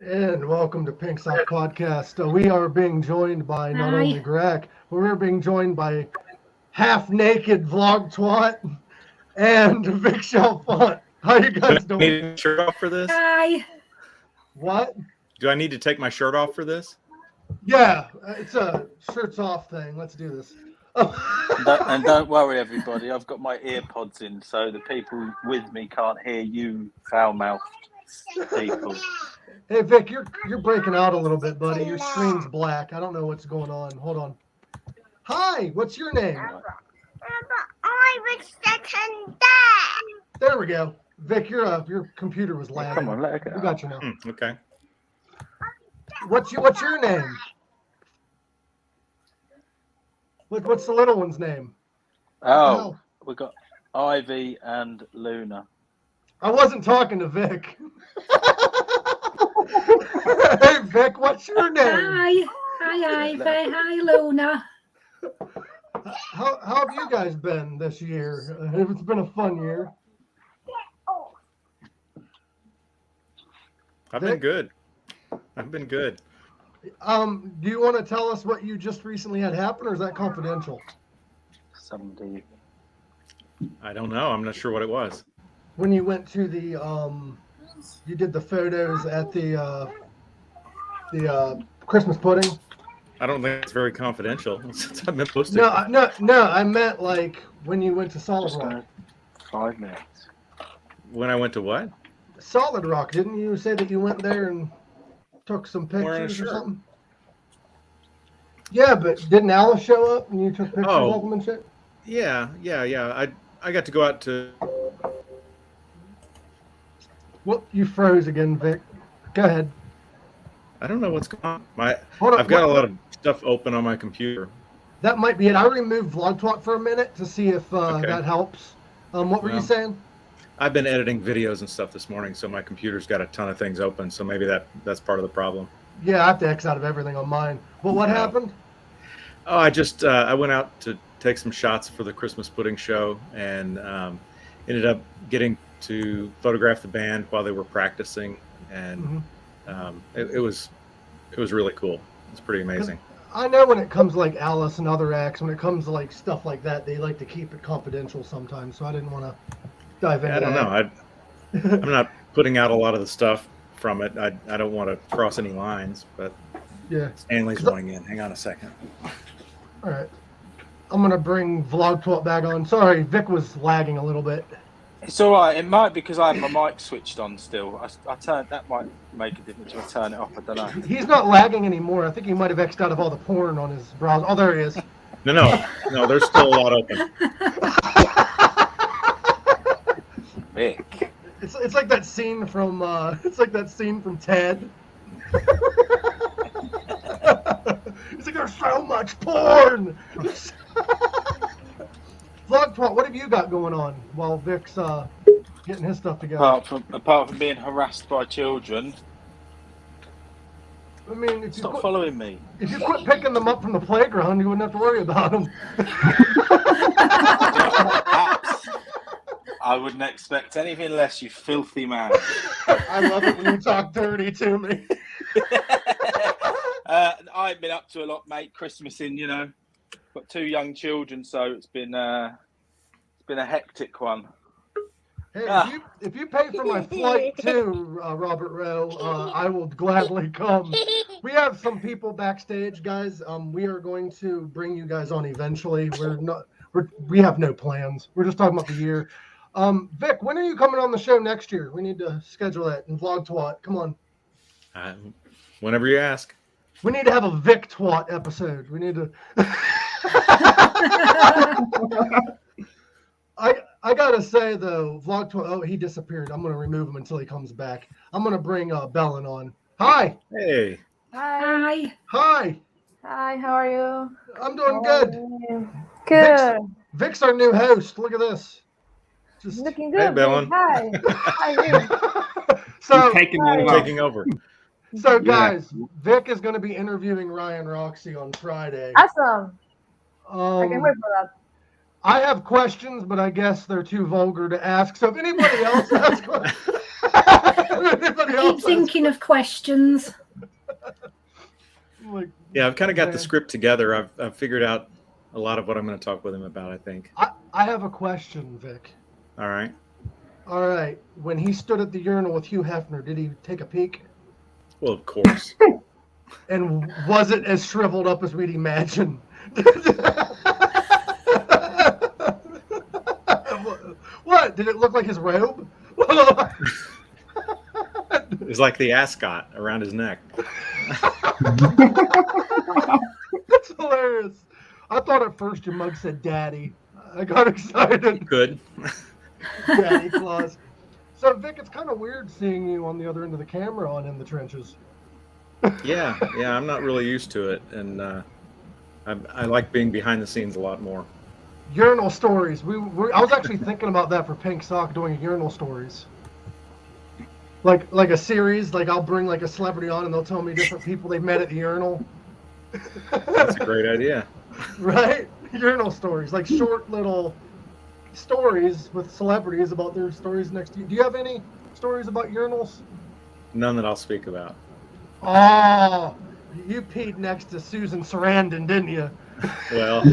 And welcome to Pink Sock Podcast. We are being joined by not only Greg, but we're being joined by half-naked vlog twat and Vic Chalfont. How you guys Do I doing? need a shirt off for this? Hi. What? Do I need to take my shirt off for this? Yeah, it's a shirts off thing. Let's do this. And don't worry, everybody. I've got my ear pods in, so the people with me can't hear you foul-mouthed people. Hey Vic, you're breaking out a little bit, buddy. Your screen's black. I don't know what's going on. Hold on. Hi, what's your name? There we go. Vic, your computer was lagging. Come on, let her go. We got you now. Okay. What's your name? What's the little one's name? Oh, we got Ivy and Luna. I wasn't talking to Vic. Hey Vic, what's your name? Hi, Ivy. Hi, Luna. How have you guys been this year? It's been a fun year. I've been good. Do you want to tell us what you just recently had happen, or is that confidential? Somebody. I don't know. I'm not sure what it was. When you went to the you did the photos at the Christmas pudding. I don't think it's very confidential since I've been posting. No. I meant like when you went to Solid Rock. 5 minutes. When I went to what? Solid Rock, didn't you say that you went there and took some Wearing a pictures or shirt. something? Yeah, but didn't Alice show up and you took pictures of them and shit? Yeah. I got to go out to. Well, you froze again, Vic. Go ahead. I don't know what's going on. Hold on. I've got a lot of stuff open on my computer. That might be it. I removed VlogTalk for a minute to see if Okay. that helps. What were you Well. saying? I've been editing videos and stuff this morning, so my computer's got a ton of things open. So maybe that's part of the problem. Yeah, I have to X out of everything on mine. But what Yeah. happened? Oh, I just I went out to take some shots for the Christmas pudding show, and ended up getting to photograph the band while they were practicing, and it was really cool. It's pretty amazing. I know when it comes to like Alice and other acts, when it comes to like stuff like that, they like to keep it confidential sometimes. So I didn't want to dive into I don't that. know. I'm not putting out a lot of the stuff from it. I don't want to cross any lines, but Yeah. Stanley's going in. Hang on a second. All right. I'm going to bring VlogTalk back on. Sorry, Vic was lagging a little bit. It's all right. It might be because I have my mic switched on still. I turned that might make a difference if I turn it off. I don't know. He's not lagging anymore. I think he might have X'd out of all the porn on his browser. Oh, there he is. No. There's still a lot open. Vic. It's like that scene from Ted. It's like there's so much porn. VlogTalk, what have you got going on while Vic's getting his stuff together? Apart from being harassed by children, I mean, if you stop following me. If you quit picking them up from the playground, you wouldn't have to worry about them. I wouldn't expect anything less, you filthy man. I love it when you talk dirty to me. I've been up to a lot, mate. Christmasing, got 2 young children, so it's been a hectic one. Hey, if you pay for my flight to Robert Rowe, I will gladly come. We have some people backstage, guys. We are going to bring you guys on eventually. We have no plans. We're just talking about the year. Vic, when are you coming on the show next year? We need to schedule that and vlog twat. Come on. Whenever you ask. We need to have a Vic twat episode. We need to. I gotta say though, vlog twat. Oh, he disappeared. I'm gonna remove him until he comes back. I'm gonna bring Bellin on. Hi. Hey. Hi. Hi. Hi, how are you? I'm doing good. Good. Vic's our new host. Look at this. Just Looking good. Hey, Bellin. Hi. Hi, so Taking over. So guys, Vic is going to be interviewing Ryan Roxy on Friday. awesome. I can wait for that. I have questions, but I guess they're too vulgar to ask. So if anybody else has questions, Anybody Keep else? thinking of questions. Like, Yeah, I've kind of got the man. script together. I've figured out a lot of what I'm going to talk with him about, I think. I have a question, Vic. All right. All right. When he stood at the urinal with Hugh Hefner, did he take a peek? Well, of course. And was it as shriveled up as we'd imagine? What? Did it look like his robe? It's like the ascot around his neck. That's hilarious. I thought at first your mug said daddy. I got excited. Good. Daddy Claus. So, Vic, it's kind of weird seeing you on the other end of the camera on In the Trenches. Yeah, I'm not really used to it, and I like being behind the scenes a lot more. Urinal Stories. I was actually thinking about that for Pink Sock, doing Urinal Stories. Like a series, like I'll bring like a celebrity on and they'll tell me different people they've met at the urinal. That's a great idea. Right? Urinal Stories, like short little stories with celebrities about their stories next to you. Do you have any stories about urinals? None that I'll speak about. Oh, you peed next to Susan Sarandon, didn't you? Well,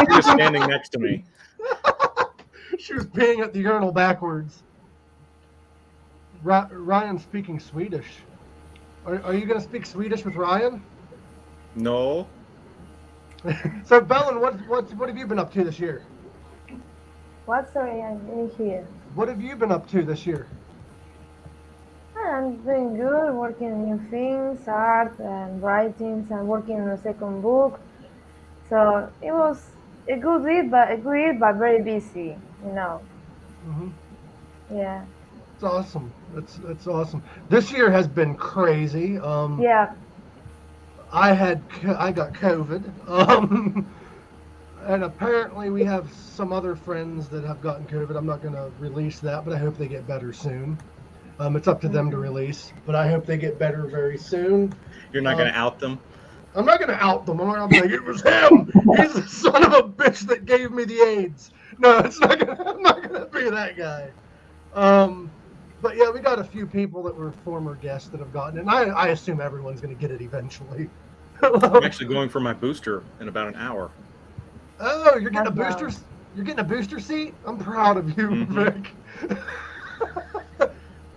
you're standing next to me. She was peeing at the urinal backwards. Ryan speaking Swedish. Are you going to speak Swedish with Ryan? No. So, Belen, what have you been up to this year? What? Sorry, I didn't hear. What have you been up to this year? I'm doing good, working on new things, art and writings, and working on a second book. So it was a good week, but very busy, you know. Mm-hmm. Yeah. It's awesome. It's awesome. This year has been crazy. Yeah. I got COVID. And apparently we have some other friends that have gotten COVID. I'm not going to release that, but I hope they get better soon. It's up to them to release, but I hope they get better very soon. You're not going to out them? I'm not going to out them. I'm not going to be like, it was him. He's the son of a bitch that gave me the AIDS. No, I'm not going to be that guy. But yeah, we got a few people that were former guests that have gotten it, and I assume everyone's going to get it eventually. I'm actually going for my booster in about an hour. Oh, you're getting a booster. You're getting a booster seat. I'm proud of you, Vic.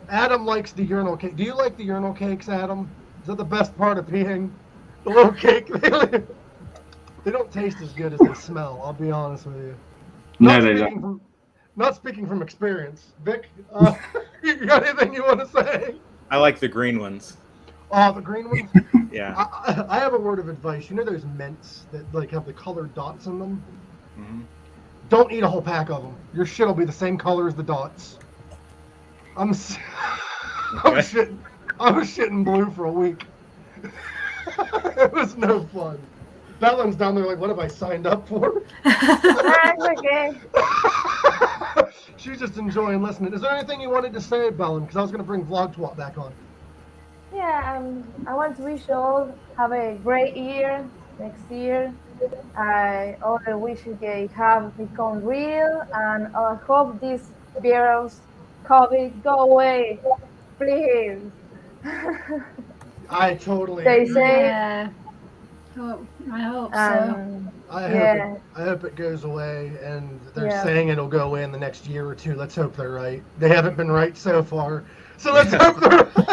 Adam likes the urinal cake. Do you like the urinal cakes, Adam? Is that the best part of peeing? The little cake. They don't taste as good as they smell. I'll be honest with you. No, they don't. Not speaking from experience, Vic. You got anything you want to say? I like the green ones. Oh, the green ones. Yeah. I have a word of advice. You know those mints that like have the colored dots in them? Mm-hmm. Don't eat a whole pack of them. Your shit will be the same color as the dots. I was shitting blue for a week. It was no fun. Belen's down there like, what have I signed up for? That's okay. She's just enjoying listening. Is there anything you wanted to say, Belen? Because I was going to bring Vlog Twat back on. Yeah, I want to wish you all have a great year next year. All the wishes they have become real, and I hope this virus, COVID, go away, please. I totally Stay agree. safe. Yeah. Oh, I hope so. I hope it goes away, and they're saying it'll go away in the next year or two. Let's hope they're right. They haven't been right so far, so let's hope they're so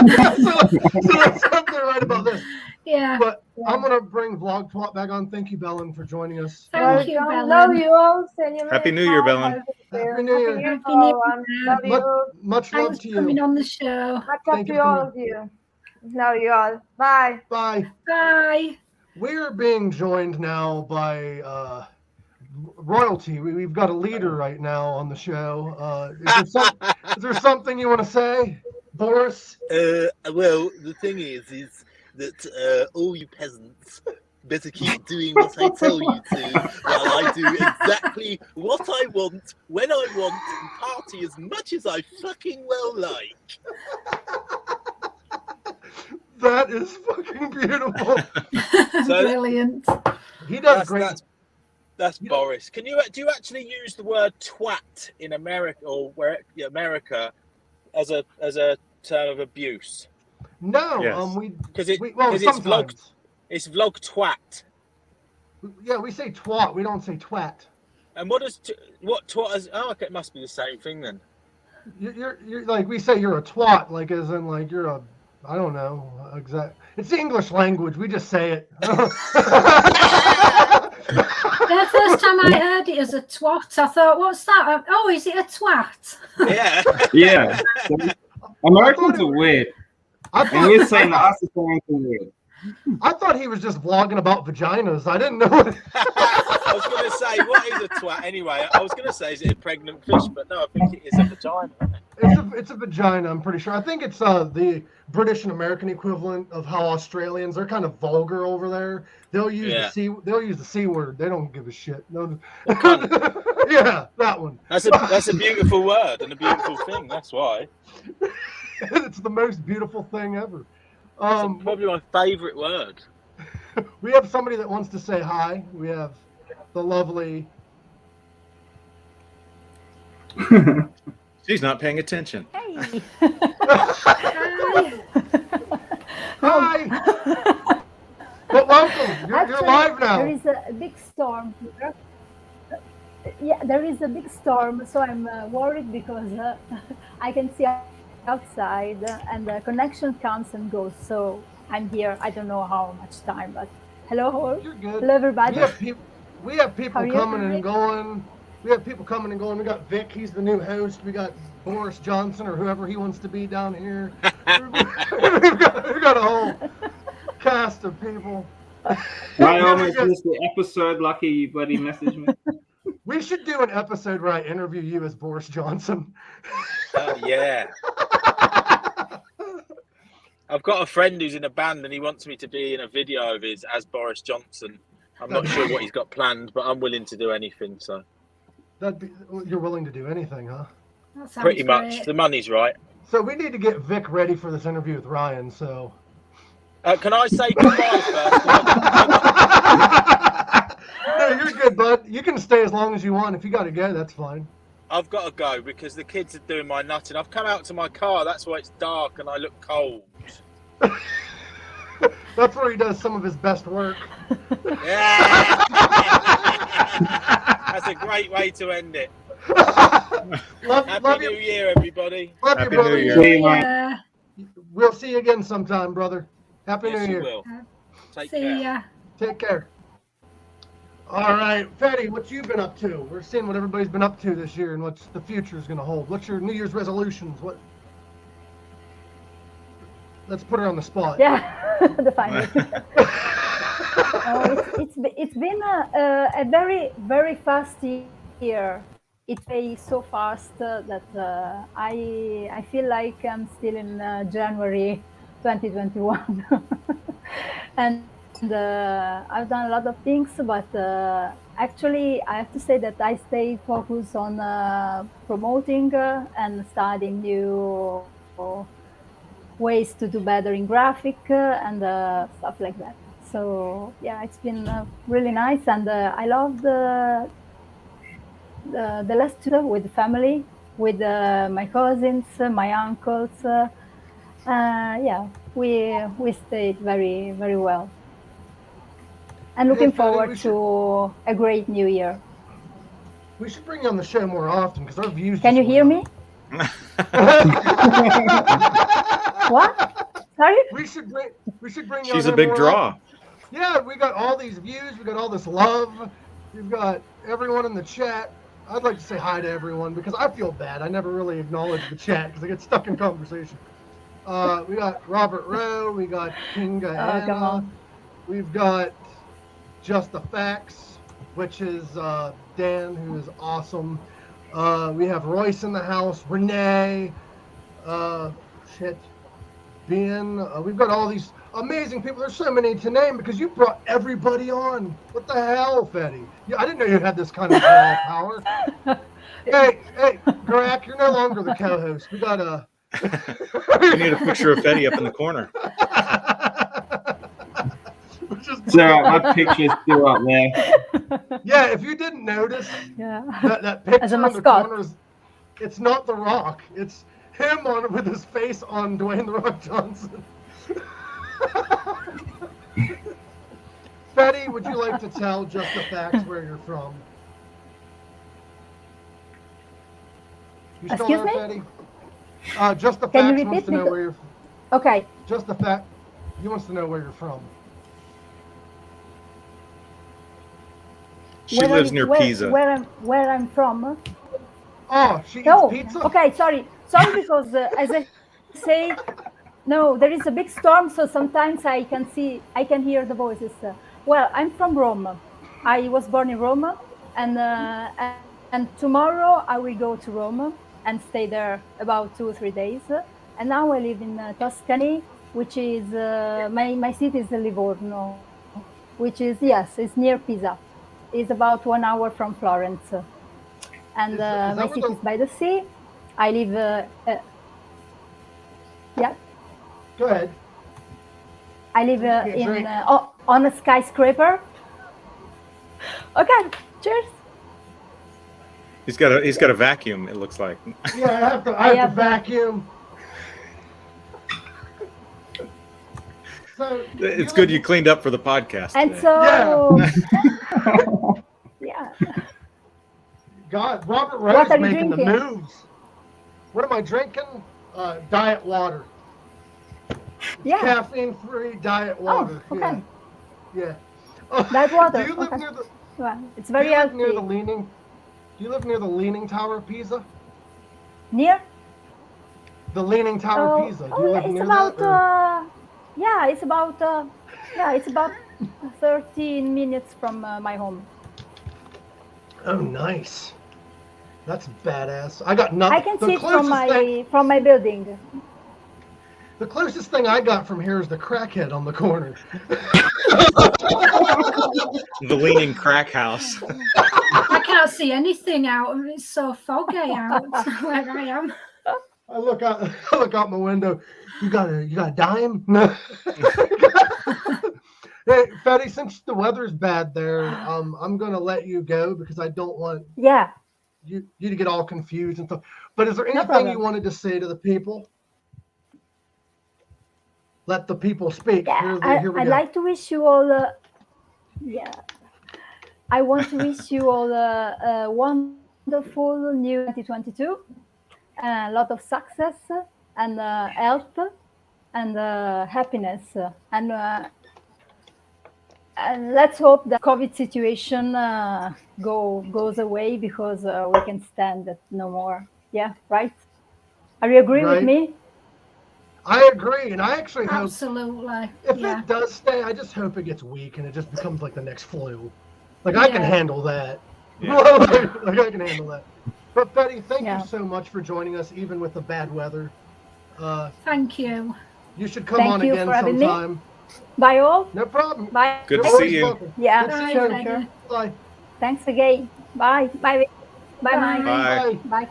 let's hope they're right about this. Yeah. But I'm gonna bring Vlog Twat back on. Thank you, Belen, for joining us. Thank you, Welcome. Belen. Love you all. Happy New Year, Belen. Happy New Year. Happy New Love Year. you. Much love Thanks to for coming you. on the show. Much love Thank you to for all coming. of you. Love you all. Bye. Bye. Bye. We're being joined now by royalty. We've got a leader right now on the show. Is there something you want to say, Boris? Well, the thing is that all you peasants better keep doing what I tell you to, while I do exactly what I want, when I want, and party as much as I fucking well like. That is fucking beautiful. Brilliant. He does great. That's Boris. Do you actually use the word twat in America or America as a term of abuse? No, Yes. Because well, it's sometimes. It's vlog twat. Yeah, we say twat. We don't say twat. And what twat is? Oh, okay, it must be the same thing then. You're like we say you're a twat, like as in like you're a, I don't know exact. It's the English language. We just say it. The first time I heard it as a twat, I thought, what's that? Oh, is it a twat? Yeah. Yeah. Americans are weird. I And we're thought, saying that us Americans are weird. I thought he was just vlogging about vaginas. I didn't know what. I was going to say, what is a twat anyway? I was going to say, is it a pregnant fish? But no, I think it is a vagina. It's a vagina. I'm pretty sure. I think it's the British and American equivalent of how Australians, they're kind of vulgar over there. They'll use the C word. They don't give a shit. No. Yeah, that one. That's a beautiful word and a beautiful thing. That's why. It's the most beautiful thing ever. It's probably my favourite word. We have somebody that wants to say hi. We have the lovely. She's not paying attention. Hey. Hi. But welcome. You're live now. There is a big storm here. Yeah, there is a big storm, so I'm worried because I can see outside and the connection comes and goes. So I'm here. I don't know how much time, but hello. You're good. Hello, everybody. We have people How are you? coming and going. We have people coming and going. We got Vic. He's the new host. We got Boris Johnson or whoever he wants to be down here. we've got a whole cast of people. I almost missed the episode. Lucky you bloody messaged me. We should do an episode where I interview you as Boris Johnson. Yeah. I've got a friend who's in a band and he wants me to be in a video of his as Boris Johnson. I'm not sure what he's got planned, but I'm willing to do anything. So You're willing to do anything, huh? That sounds pretty much, great. the money's right. So we need to get Vic ready for this interview with Ryan. So can I say goodbye first? No, you're good, bud. You can stay as long as you want. If you got to go, that's fine. I've got to go because the kids are doing my nutting. I've come out to my car. That's why it's dark and I look cold. That's where he does some of his best work. Yeah. That's a great way to end it. Happy New Year, everybody. Love you, Happy brother. New Year. See you, man. Yeah. We'll see you again sometime, brother. Happy Yes, New you Year. will. Take See care. ya. Take care. All right, Fetty, what you been up to? We're seeing what everybody's been up to this year and what the future is going to hold. What's your New Year's resolutions? What? Let's put her on the spot. Yeah, the final. It's been a very, very fast year. It pays so fast that I feel like I'm still in January 2021. And I've done a lot of things, but actually I have to say that I stay focused on promoting and studying new ways to do better in graphic and stuff like that. So yeah, it's been really nice, and I love the last year with the family, with my cousins, my uncles. Yeah, we stayed very, very well. And looking Hey, Fetty, forward to a great new year. We should bring you on the show more often because our views. Can you hear me? What? Sorry? We should bring you. She's on a there big more draw. often. Yeah, we got all these views. We got all this love. We've got everyone in the chat. I'd like to say hi to everyone because I feel bad. I never really acknowledge the chat because I get stuck in conversation. We got Robert Rowe. We got Kinga Oh, come Anna. on. We've got Just the Facts, which is Dan, who is awesome. We have Royce in the house. Renee. Ben. We've got all these amazing people. There's so many to name because you brought everybody on. What the hell, Fetty? Yeah, I didn't know you had this kind of power. Hey, Grack, you're no longer the co-host. We got a. We need a picture of Fetty up in the corner. So my picture's still up there. Yeah, if you didn't notice, Yeah. that picture As a in the mascot. corner is, it's not The Rock. It's him on with his face on Dwayne the Rock Johnson. Betty, would you like to tell just the facts where you're from? You still Excuse there, me? Betty? Just the Can you facts wants repeat to know me? where you're. Okay. Just the fact. He wants to know where you're from. She lives near Pisa. Where I'm from? Oh, she eats No. pizza? Okay, sorry, because as I say, no, there is a big storm, so sometimes I can hear the voices. Well, I'm from Rome. I was born in Rome, and tomorrow I will go to Rome and stay there about 2 or 3 days. And now I live in Tuscany, which is my city is Livorno, which is it's near Pisa. It's about 1 hour from Florence, and my city is by the sea. I live. Yeah. Go ahead. I live on a skyscraper. Okay, cheers. He's got a vacuum. It looks like. Yeah, I have to vacuum. So it's good you cleaned up for the podcast. And today. so, yeah. God, Robert Rose What are you making the drinking? moves. What am I drinking? Diet water. Yeah. Caffeine-free diet water. Oh, okay. Yeah. Diet water. Do you live Okay. near the? Well, it's Do very you live healthy. near the leaning? Do you live near the Leaning Tower of Pisa? Near? The Leaning Tower of Pisa. Do you live it's near about. that? Or? It's about 13 minutes from my home. Oh, nice. That's badass. I got nothing. I can see it from my building. The closest thing I got from here is the crackhead on the corner. The Leaning Crack House. I can't see anything out. It's so foggy out where I am. I look out my window. You got a dime? No. Hey, Betty, since the weather's bad there, I'm gonna let you go because I don't want you to get all confused and stuff. But is there anything you wanted to say to the people? Let the people speak. Yeah, Here we I'd go. like to wish you all. I want to wish you all a wonderful new 2022. A lot of success and health and happiness. And let's hope the COVID situation goes away because we can stand it no more. Yeah, right? Are you agree with me? I agree, and I actually hope Absolutely. if it does stay, I just hope it gets weak and it just becomes like the next flu. Like I can Yeah. handle that. Yeah. Like I can handle that. But Betty, thank you so much for joining us, even with the bad weather. Thank you. You should come Thank on you again for having me. sometime. Bye all. No problem. Bye. Good to Always see you. welcome. Yeah, Good to see sure, you. sure. Bye. Thanks again. Bye. Bye. Bye. Bye. Bye. Bye.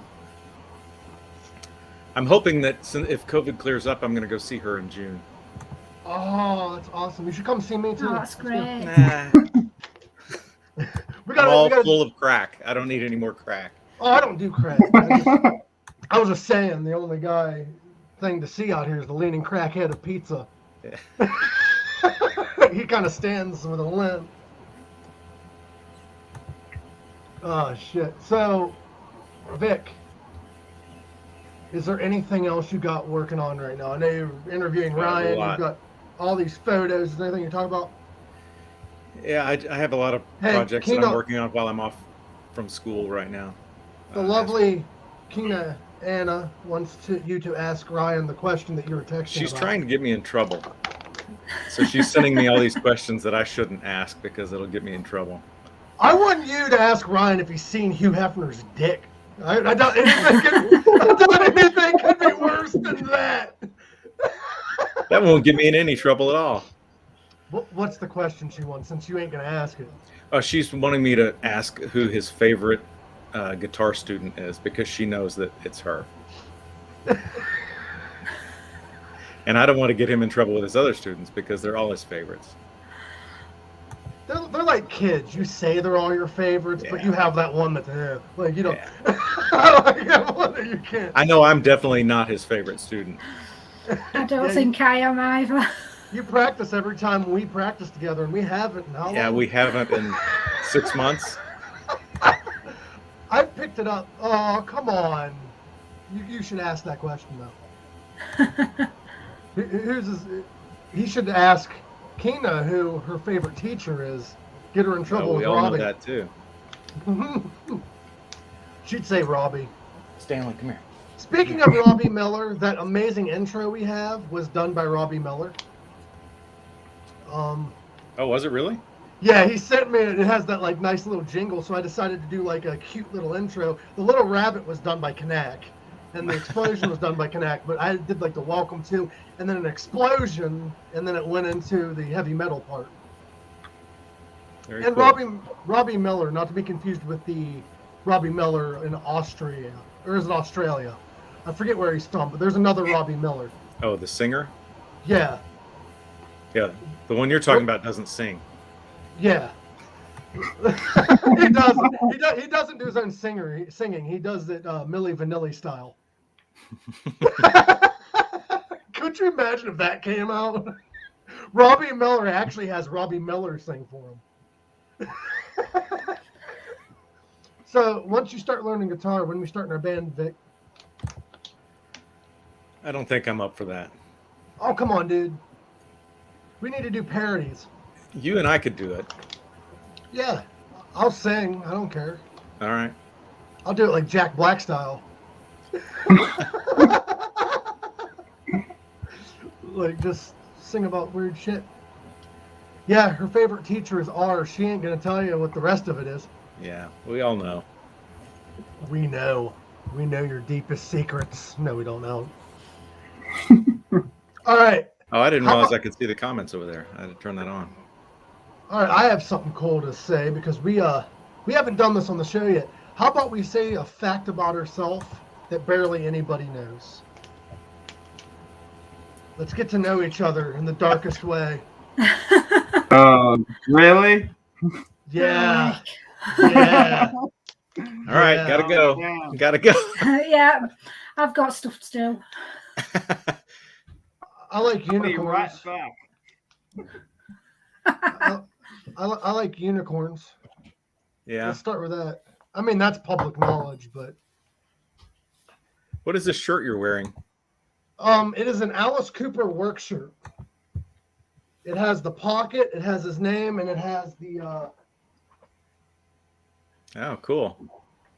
I'm hoping that if COVID clears up, I'm going to go see her in June. Oh, that's awesome. You should come see me too. Oh, that's great. Nah, We I'm all gotta, full of crack. I don't need any more crack. Oh, I don't do crack. I was just saying the only thing to see out here is the leaning crackhead of pizza. Yeah. He kind of stands with a limp. Oh shit. So, Vic, is there anything else you got working on right now? I know you're interviewing Ryan. You've got all these photos. Is there anything you talk about? Yeah, I have a lot of projects that I'm working on while I'm off from school right now. The lovely Kina Anna wants you to ask Ryan the question that you were texting She's about. trying to get me in trouble. So she's sending me all these questions that I shouldn't ask because it'll get me in trouble. I want you to ask Ryan if he's seen Hugh Hefner's dick. I doubt anything could be worse than that. That won't get me in any trouble at all. What's the question she wants, since you ain't going to ask it? Oh, she's wanting me to ask who his favorite guitar student is because she knows that it's her. And I don't want to get him in trouble with his other students because they're all his favorites. they're like kids. You say they're all your favorites, but Yeah. you have that one that's like you know. Yeah. Like, you have one that you can't. I know I'm definitely not his favorite student. I don't Yeah, think I am either. You practice every time we practice together, and we haven't. In how Yeah, long? we haven't in 6 months. I picked it up. Oh, come on. You should ask that question though. He should ask Kina who her favorite teacher is. Get her in trouble Oh, we with all know Robby. that too. She'd say Robby. Stanley, come here. Speaking of Robby Miller, that amazing intro we have was done by Robby Miller. Oh, was it really? Yeah, he sent me it. It has that like nice little jingle, so I decided to do like a cute little intro. The little rabbit was done by Kanak, and the explosion was done by Kanak, but I did like the welcome to, and then an explosion, and then it went into the heavy metal part. Very And cool. Robby Miller, not to be confused with the Robby Miller in Austria, or is it Australia? I forget where he's from, but there's another Robby Miller. Oh, the singer? Yeah, Yeah, the one you're talking about doesn't sing. yeah. He doesn't. He doesn't do his own singing. He does it Milli Vanilli style. Could you imagine if that came out? Robby Miller actually has Robby Miller sing for him. So once you start learning guitar, when we start in our band, Vic? I don't think I'm up for that. Oh, come on, dude. We need to do parodies. You and I could do it. Yeah, I'll sing. I don't care. All right. I'll do it like Jack Black style. Like just sing about weird shit. Yeah, her favorite teacher is R. She ain't gonna tell you what the rest of it is. Yeah, we all know. We know. We know your deepest secrets. No, we don't know. All right. Oh, I didn't How realize about- I could see the comments over there. I had to turn that on. All right, I have something cool to say because we haven't done this on the show yet. How about we say a fact about herself that barely anybody knows? Let's get to know each other in the darkest way. Really? Yeah. Yeah. All right, Yeah. gotta go. Yeah. Gotta go. Yeah, I've got stuff to do. I like I'll be right unicorns. back. I like unicorns. Yeah. Let's start with that. I mean, that's public knowledge, but What is this shirt you're wearing? it is an Alice Cooper work shirt. It has the pocket, it has his name, and it has the Oh, cool.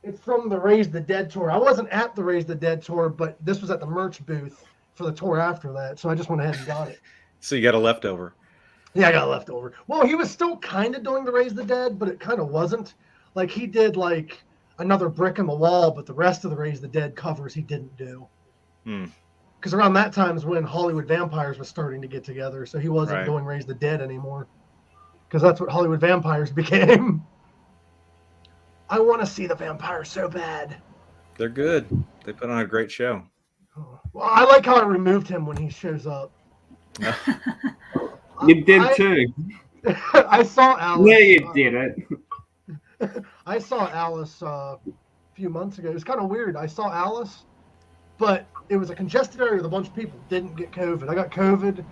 it's from the Raise the Dead tour. I wasn't at the Raise the Dead tour, but this was at the merch booth for the tour after that, so I just went ahead and got it. So you got a leftover. Yeah, I got leftover. Well, he was still kind of doing the Raise the Dead, but it kind of wasn't. Like he did like another brick in the wall, but the rest of the Raise the Dead covers he didn't do. Hmm. Because around that time is when Hollywood Vampires was starting to get together, so he wasn't Right. doing Raise the Dead anymore. Because that's what Hollywood Vampires became. I want to see the vampires so bad. They're good. They put on a great show. Well, I like how I removed him when he shows up. You did I- too. I saw Alice. Yeah, you did it. I saw Alice a few months ago. It was kind of weird. I saw Alice, but it was a congested area with a bunch of people. Didn't get COVID. I got COVID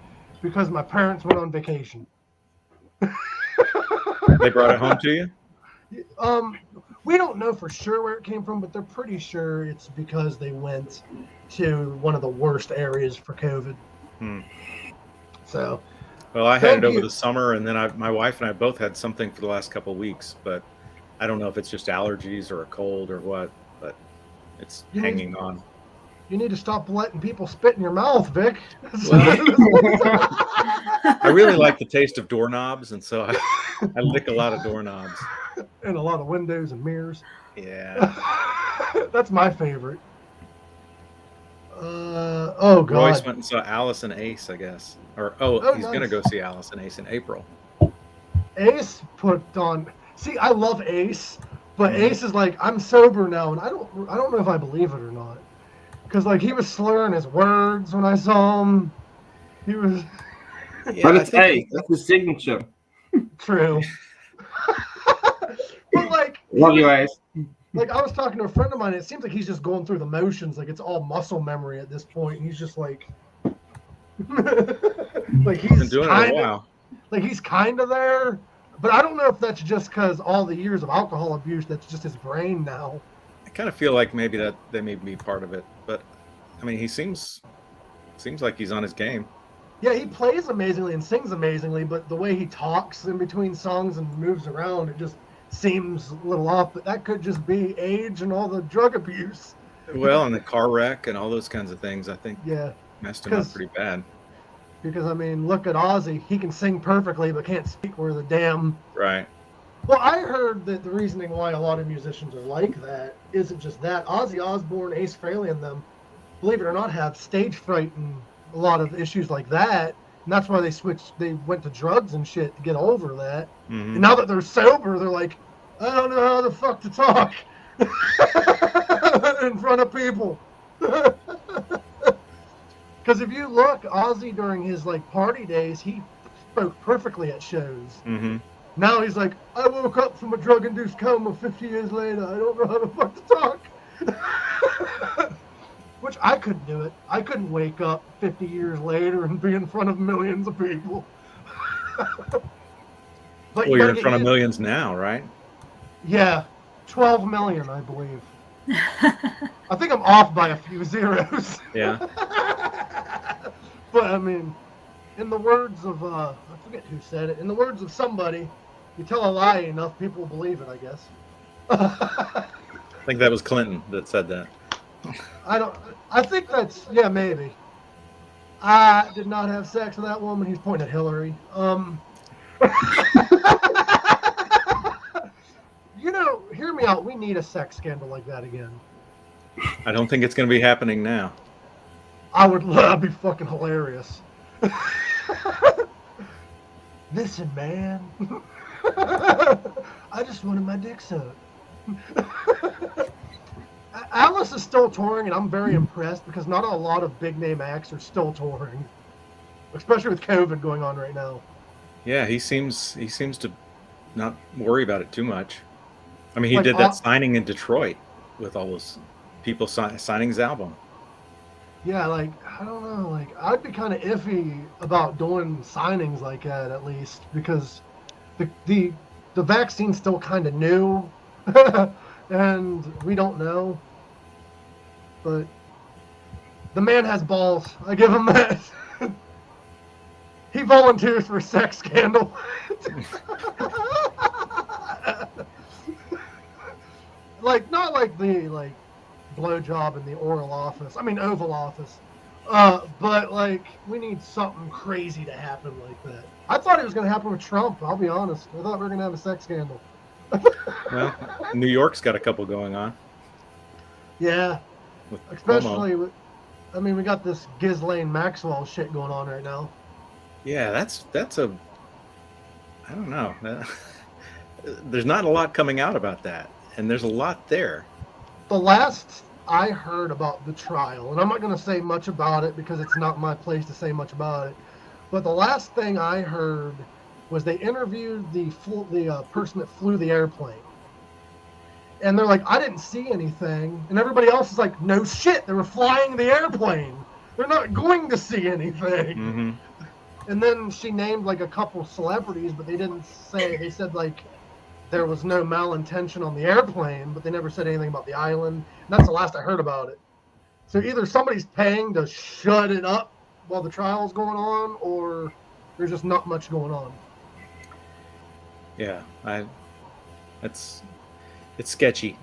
because my parents went on vacation. They brought it home to you? We don't know for sure where it came from, but they're pretty sure it's because they went to one of the worst areas for COVID. Hmm. So, Well, I had Thank it over you. the summer, and then my wife and I both had something for the last couple of weeks, but I don't know if it's just allergies or a cold or what, but it's You need- hanging on. you need to stop letting people spit in your mouth, Vic. I really like the taste of doorknobs, and so I lick a lot of doorknobs. And a lot of windows and mirrors. Yeah. That's my favorite. Oh God. Royce went and saw Alice and Ace, I guess. Or Oh, he's nice. gonna go see Alice and Ace in April. Ace put on. See, I love Ace, but Ace is like, I'm sober now, and I don't know if I believe it or not, because like he was slurring his words when I saw him. He was Yeah, But I it's think Ace. That's the signature. true. But like, Love you, Ace. like I was talking to a friend of mine. It seems like he's just going through the motions. Like it's all muscle memory at this point. And he's just like, like Been he's doing it a kind of, while. like he's kind of there. But I don't know if that's just because all the years of alcohol abuse. That's just his brain now. I kind of feel like maybe that they may be part of it, but I mean, he seems like he's on his game. Yeah, he plays amazingly and sings amazingly, but the way he talks in between songs and moves around, it just seems a little off. But that could just be age and all the drug abuse. Well, and the car wreck and all those kinds of things, I think Yeah, messed him up pretty bad. because I mean, look at Ozzy. He can sing perfectly, but can't speak worth a damn. Right. Well, I heard that the reasoning why a lot of musicians are like that isn't just that. Ozzy Osbourne, Ace Frehley, and them, believe it or not, have stage fright and a lot of issues like that. And that's why they went to drugs and shit to get over that. Mm-hmm. And now that they're sober, they're like, I don't know how the fuck to talk in front of people. Because if you look, Ozzy during his like party days, he spoke perfectly at shows. Mm-hmm. Now he's like, I woke up from a drug-induced coma 50 years later. I don't know how the fuck to talk. Which I couldn't do it. I couldn't wake up 50 years later and be in front of millions of people. But Well, you you're gotta in get front of used- millions now, right? Yeah, 12 million, I believe. I think I'm off by a few zeros. Yeah. But I mean, in the words of I forget who said it. In the words of somebody, you tell a lie enough, people will believe it, I guess. I think that was Clinton that said that. I think that's, yeah, maybe. I did not have sex with that woman. He's pointing at Hillary. You know, hear me out. We need a sex scandal like that again. I don't think it's going to be happening now. I would love, that'd be fucking hilarious. Listen, man. I just wanted my dick sucked. Alice is still touring, and I'm very impressed because not a lot of big name acts are still touring, especially with COVID going on right now. Yeah, he seems to not worry about it too much. I mean, he Like, did that signing in Detroit with all those people signing his album. Yeah, like, I don't know, like, I'd be kind of iffy about doing signings like that, at least, because the vaccine's still kind of new, and we don't know, but the man has balls. I give him that. He volunteers for a sex scandal. Like, not like the, like, blowjob in the Oval Office, but like we need something crazy to happen like that. I thought it was going to happen with Trump. I'll be honest. I thought we were going to have a sex scandal. Well, New York's got a couple going on. Yeah, With especially Cuomo. with. I mean, we got this Ghislaine Maxwell shit going on right now. Yeah, that's a. I don't know. There's not a lot coming out about that, and there's a lot there. The last I heard about the trial, and I'm not going to say much about it because it's not my place to say much about it, but the last thing I heard was they interviewed the person that flew the airplane. And they're like, I didn't see anything. And everybody else is like, no shit, they were flying the airplane. They're not going to see anything. Mm-hmm. And then she named like a couple celebrities, but they didn't say, they said like, there was no malintention on the airplane, but they never said anything about the island. And that's the last I heard about it. So either somebody's paying to shut it up while the trial's going on, or there's just not much going on. Yeah, it's sketchy.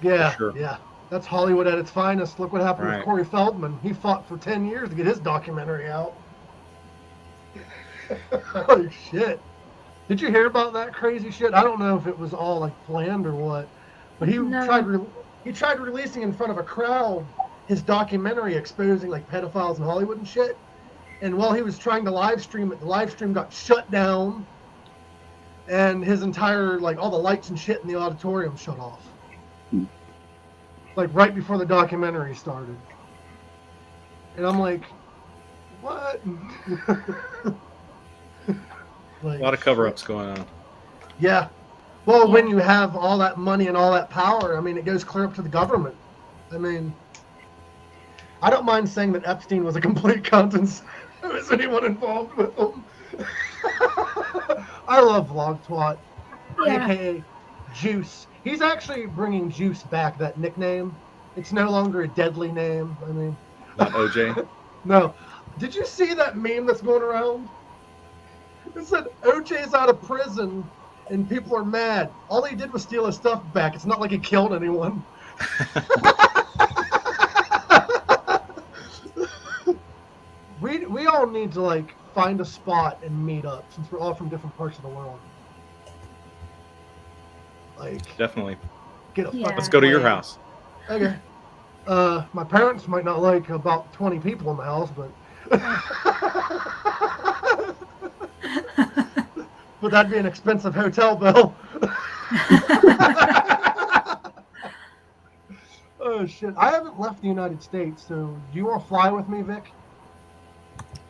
Yeah, Sure. yeah. That's Hollywood at its finest. Look what happened Right. with Corey Feldman. He fought for 10 years to get his documentary out. Holy shit. Did you hear about that crazy shit? I don't know if it was all like planned or what, but he No. tried releasing in front of a crowd his documentary exposing like pedophiles in Hollywood and shit. And while he was trying to live stream it, the live stream got shut down, and his entire like all the lights and shit in the auditorium shut off. Like right before the documentary started. And I'm like, what? A lot of cover-ups going on. Yeah. Well, when you have all that money and all that power, I mean, it goes clear up to the government. I mean, I don't mind saying that Epstein was a complete cunt and so is anyone involved with him. I love Vlog Twat, aka Juice. He's actually bringing Juice back, that nickname. It's no longer a deadly name. I mean, not OJ. No. Did you see that meme that's going around? It said OJ's out of prison and people are mad. All he did was steal his stuff back. It's not like he killed anyone. We all need to like find a spot and meet up since we're all from different parts of the world. Like definitely. Get a fucking Let's go to your plane. house. Okay. My parents might not like about 20 people in the house, but but that'd be an expensive hotel bill. Oh shit! I haven't left the United States, so do you want to fly with me, Vic?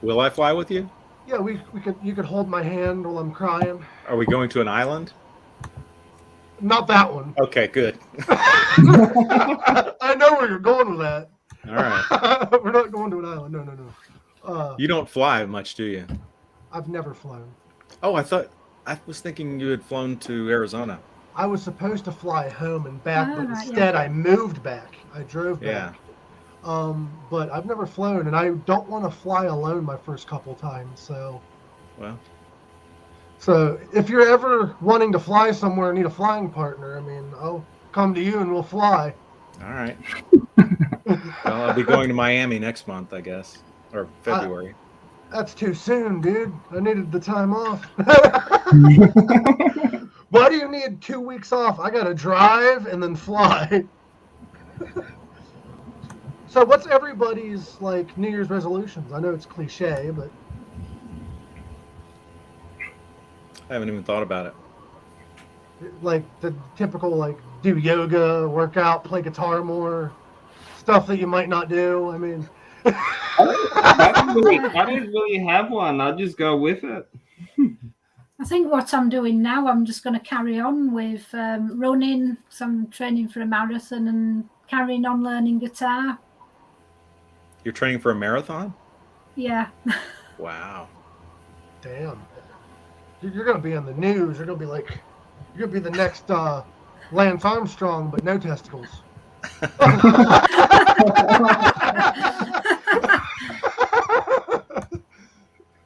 Will I fly with you? Yeah, we could. You could hold my hand while I'm crying. Are we going to an island? Not that one. Okay, good. I know where you're going with that. All right. We're not going to an island. No. You don't fly much, do you? I've never flown. Oh, I was thinking you had flown to Arizona. I was supposed to fly home and back, but instead I moved back. I drove back. Yeah. But I've never flown, and I don't want to fly alone my first couple times. So. Well. So if you're ever wanting to fly somewhere and need a flying partner, I mean, I'll come to you and we'll fly. All right. Well, I'll be going to Miami next month, I guess, or February. That's too soon, dude. I needed the time off. Why do you need 2 weeks off? I gotta drive and then fly. So what's everybody's like New Year's resolutions? I know it's cliche, but I haven't even thought about it. like the typical like do yoga, work out, play guitar more, stuff that you might not do. I mean, I didn't really have one. I'll just go with it. I think what I'm doing now, I'm just going to carry on with running. So I'm training for a marathon and carrying on learning guitar. You're training for a marathon? Yeah. Wow. damn. You're gonna be in the news. You're gonna be like, you're gonna be the next Lance Armstrong, but no testicles.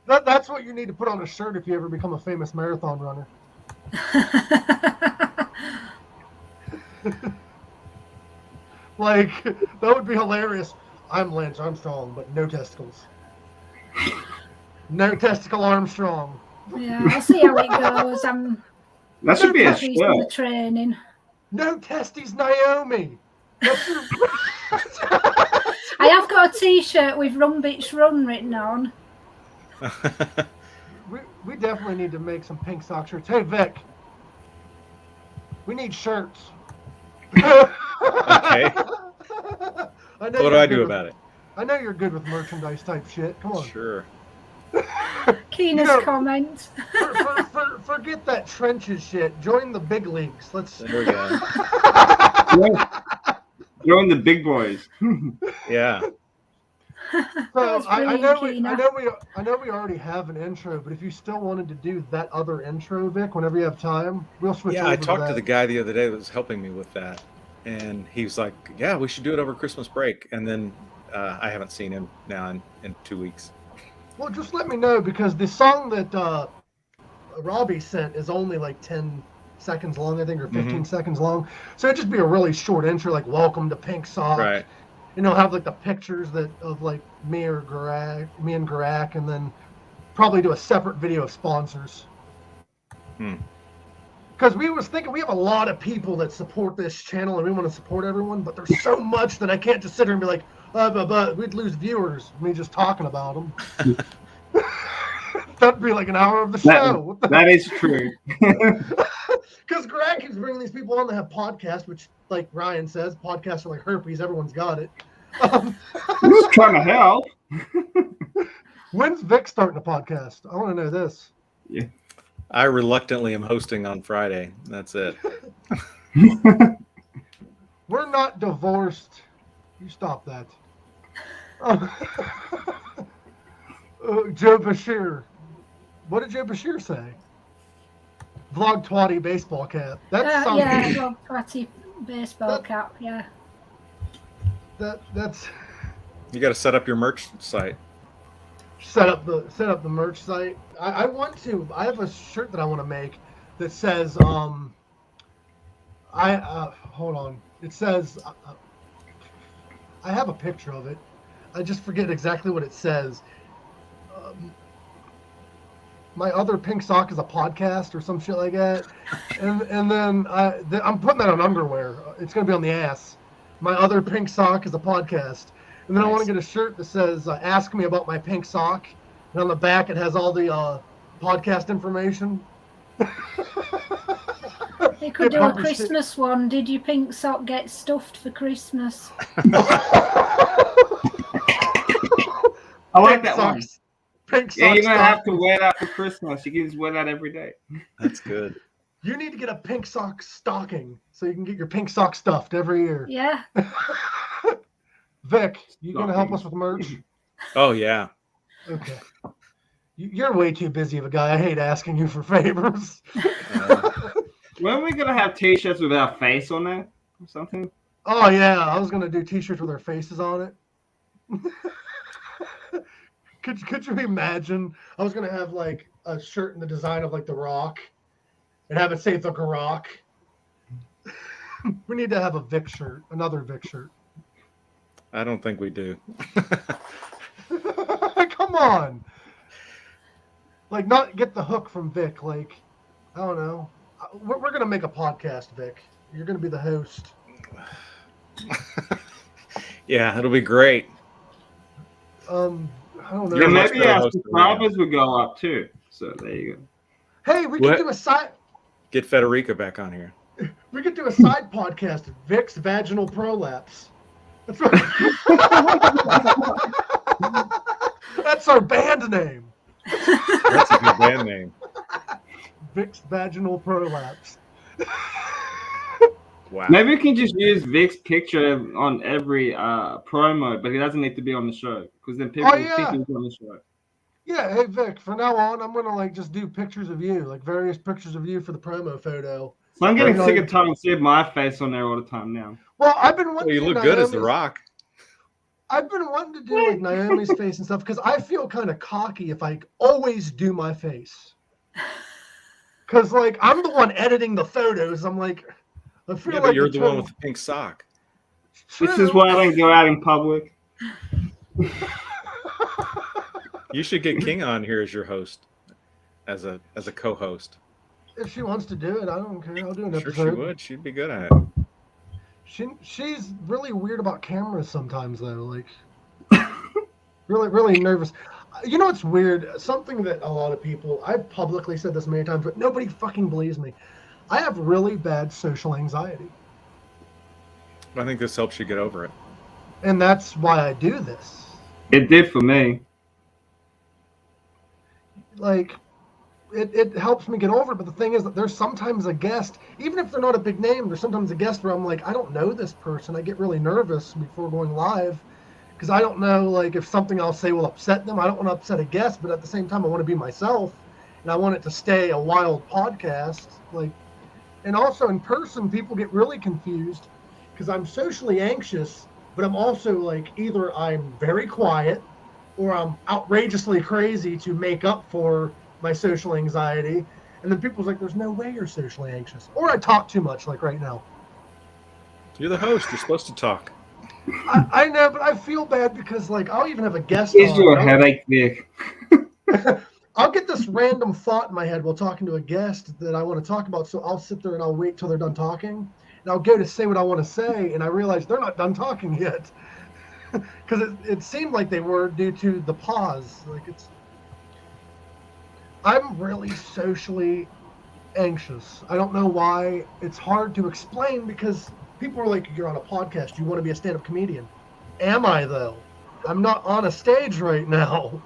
That's what you need to put on a shirt if you ever become a famous marathon runner. Like, that would be hilarious. I'm Lance Armstrong, but no testicles. No testicle Armstrong. Yeah, I'll see how it goes. That should be a practicing the shirt. training. No testes Naomi. I have got a T-shirt with "Run Bitch Run" written on. We definitely need to make some pink sock shirts. Hey Vic, we need shirts. Okay. What do I do about it? I know you're good with merchandise type shit. Come on. Sure. Keenest You know, comment. Forget that trenches shit. Join the big leagues. Let's. There we go. Join the big boys. Yeah. So I know we Keena. already have an intro, but if you still wanted to do that other intro, Vic, whenever you have time, we'll switch. Yeah, over I talked to that. the guy the other day that was helping me with that, and he was like, "Yeah, we should do it over Christmas break." And then I haven't seen him now in 2 weeks. Well, just let me know, because the song that Robby sent is only like 10 seconds long, I think, or 15 seconds long. So it'd just be a really short intro, like "Welcome to Pink Sock." Right. And it'll have like the pictures of like me and Garak, and then probably do a separate video of sponsors. Because we was thinking we have a lot of people that support this channel, and we want to support everyone, but there's so much that I can't just sit here and be like, but we'd lose viewers, me just talking about them. That'd be like an hour of the show. That is true. Because Greg keeps bringing these people on that have podcasts, which, like Ryan says, podcasts are like herpes. Everyone's got it. Who's trying to help? When's Vic starting a podcast? I want to know this. Yeah. I reluctantly am hosting on Friday. That's it. We're not divorced. You stop that. Joe Bashir. What did Joe Bashir say? Vlog twatty baseball cap. That's something. Yeah, well, twatty baseball cap. Yeah. That's. You got to set up your merch site. Set up the merch site. I want to. I have a shirt that I want to make that says hold on. It says I have a picture of it. I just forget exactly what it says. My other pink sock is a podcast or some shit like that, and then I'm putting that on underwear. It's gonna be on the ass. My other pink sock is a podcast, and then I want to get a shirt that says "Ask me about my pink sock," and on the back it has all the podcast information. You could do a Christmas one. Did your pink sock get stuffed for Christmas? I like that one. Pink socks. Yeah, you don't have to wear that for Christmas. You can just wear that every day. That's good. You need to get a pink sock stocking so you can get your pink sock stuffed every year. Yeah. Vic, you gonna help us with merch? Oh yeah. Okay. You're way too busy of a guy. I hate asking you for favors. When are we gonna have T-shirts with our face on there or something? Oh yeah, I was gonna do T-shirts with our faces on it. Could you imagine? I was gonna have like a shirt in the design of like The Rock, and have it say The Rock. We need to have a Vic shirt, another Vic shirt. I don't think we do. Come on. Like, not get the hook from Vic. Like, I don't know. We're going to make a podcast, Vic. You're going to be the host. Yeah, it'll be great. I don't know. Yeah, maybe our subscribers would go up too. So there you go. Hey, we could do a side. Get Federica back on here. We could do a side podcast, Vic's Vaginal Prolapse. That's right. That's our band name. That's a good band name. Vic's Vaginal Prolapse. Wow. Maybe we can just use Vic's picture on every promo, but he doesn't need to be on the show because then people think he's on the show. Yeah, hey Vic, from now on, I'm gonna like just do pictures of you, like various pictures of you for the promo photo. So I'm getting sick of time and seeing my face on there all the time now. Well, I've been wanting. Well, you look good as The Rock. I've been wanting to do like Naomi's face and stuff because I feel kind of cocky if I always do my face. Because like I'm the one editing the photos. I'm like, I feel like you're the one with the pink sock. True. This is why I don't go out in public. You should get King on here as your host, as a co-host. If she wants to do it, I don't care. I'll do an episode. Sure, she would. She'd be good at it. She's really weird about cameras sometimes, though. Like, really nervous. You know what's weird? Something that a lot of people, I've publicly said this many times, but nobody fucking believes me. I have really bad social anxiety. I think this helps you get over it. And that's why I do this. It did for me. Like, it helps me get over it, but the thing is that there's sometimes a guest, even if they're not a big name, there's sometimes a guest where I'm like, I don't know this person. I get really nervous before going live because I don't know, like, if something I'll say will upset them. I don't want to upset a guest, but at the same time, I want to be myself, and I want it to stay a wild podcast. Like, and also in person, people get really confused because I'm socially anxious, but I'm also like, either I'm very quiet or I'm outrageously crazy to make up for my social anxiety. And then people's like, there's no way you're socially anxious. Or I talk too much, like right now. You're the host. You're supposed to talk. I know, but I feel bad because, like, I'll even have a guest Is on. your headache, Vic? I'll get this random thought in my head while talking to a guest that I want to talk about. So I'll sit there and I'll wait till they're done talking. And I'll go to say what I want to say. And I realize they're not done talking yet. Because it seemed like they were due to the pause. Like, I'm really socially anxious. I don't know why. It's hard to explain because people are like, you're on a podcast. You want to be a stand-up comedian. Am I, though? I'm not on a stage right now.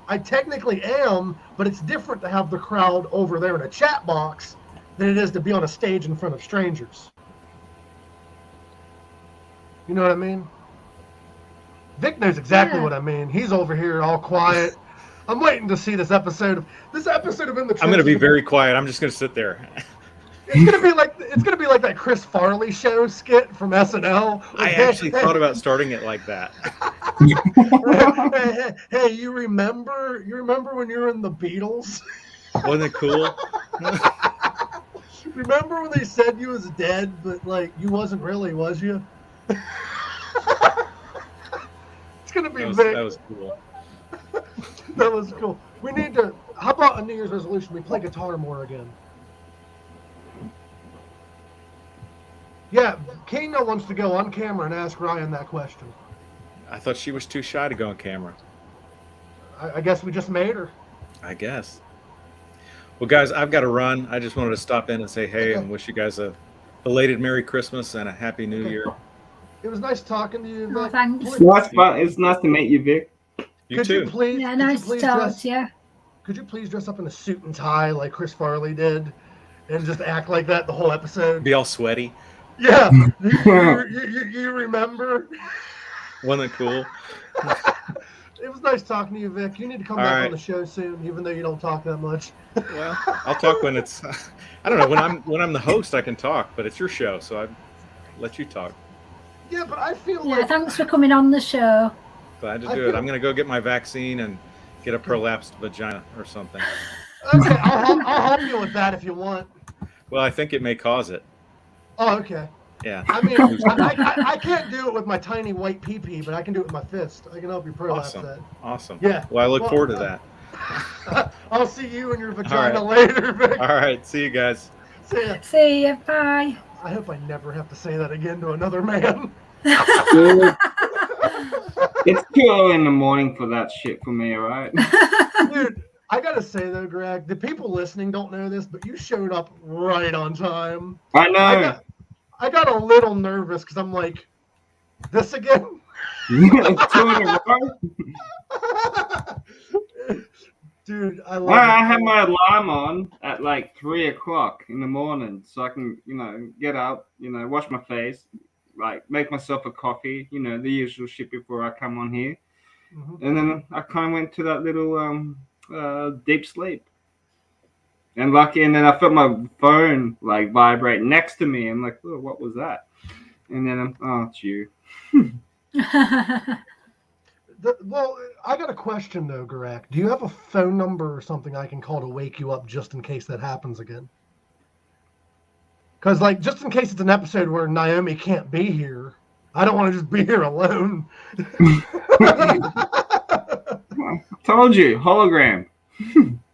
I technically am, but it's different to have the crowd over there in a chat box than it is to be on a stage in front of strangers. You know what I mean? Vic knows exactly what I mean. He's over here all quiet. I'm waiting to see this episode of In the Trenches. I'm going to be very quiet. I'm just going to sit there. It's gonna be like that Chris Farley show skit from SNL. I actually thought about starting it like that. Hey, you remember when you were in the Beatles? Wasn't it cool? Remember when they said you was dead, but like you wasn't really, was you? It's gonna be big. That was cool. That was cool. We need to. How about a New Year's resolution? We play guitar more again. Yeah, Kena wants to go on camera and ask Ryan that question. I thought she was too shy to go on camera. I guess we just made her. I guess. Well, guys, I've got to run. I just wanted to stop in and say hey and wish you guys a belated Merry Christmas and a Happy New Year. It was nice talking to you. Oh, thanks. It's nice to meet you, Vic. You too. Nice to talk to you. Could you please dress up in a suit and tie like Chris Farley did and just act like that the whole episode? Be all sweaty. Yeah. You remember? Wasn't it cool? It was nice talking to you, Vic. You need to come back on the show soon, even though you don't talk that much. Well, I'll talk when it's. I don't know, when I'm the host, I can talk, but it's your show, so I let you talk. Yeah, but I feel like. Thanks for coming on the show. Glad to do it. I'm going to go get my vaccine and get a prolapsed vagina or something. Okay, I'll help you with that if you want. Well, I think it may cause it. Oh, okay. Yeah. I mean, I can't do it with my tiny white pee-pee, but I can do it with my fist. I can help you prolapse that. Awesome. Yeah. Well, I look forward to that. I'll see you and your vagina later, Vic. All right. See you guys. See ya. See ya. Bye. I hope I never have to say that again to another man. It's too early in the morning for that shit for me, all right? Dude, I gotta say though, Greg, the people listening don't know this, but you showed up right on time. I know. I got a little nervous because I'm like, this again? Dude, I love it. I had my alarm on at like 3 o'clock in the morning so I can, get up, wash my face, like make myself a coffee, the usual shit before I come on here. Mm-hmm. And then I kind of went to that little deep sleep. And then I felt my phone like vibrate next to me. I'm like, oh, what was that? And then it's you. Well, I got a question though, Garak. Do you have a phone number or something I can call to wake you up just in case that happens again? Because, just in case it's an episode where Naomi can't be here, I don't want to just be here alone. I told you, hologram.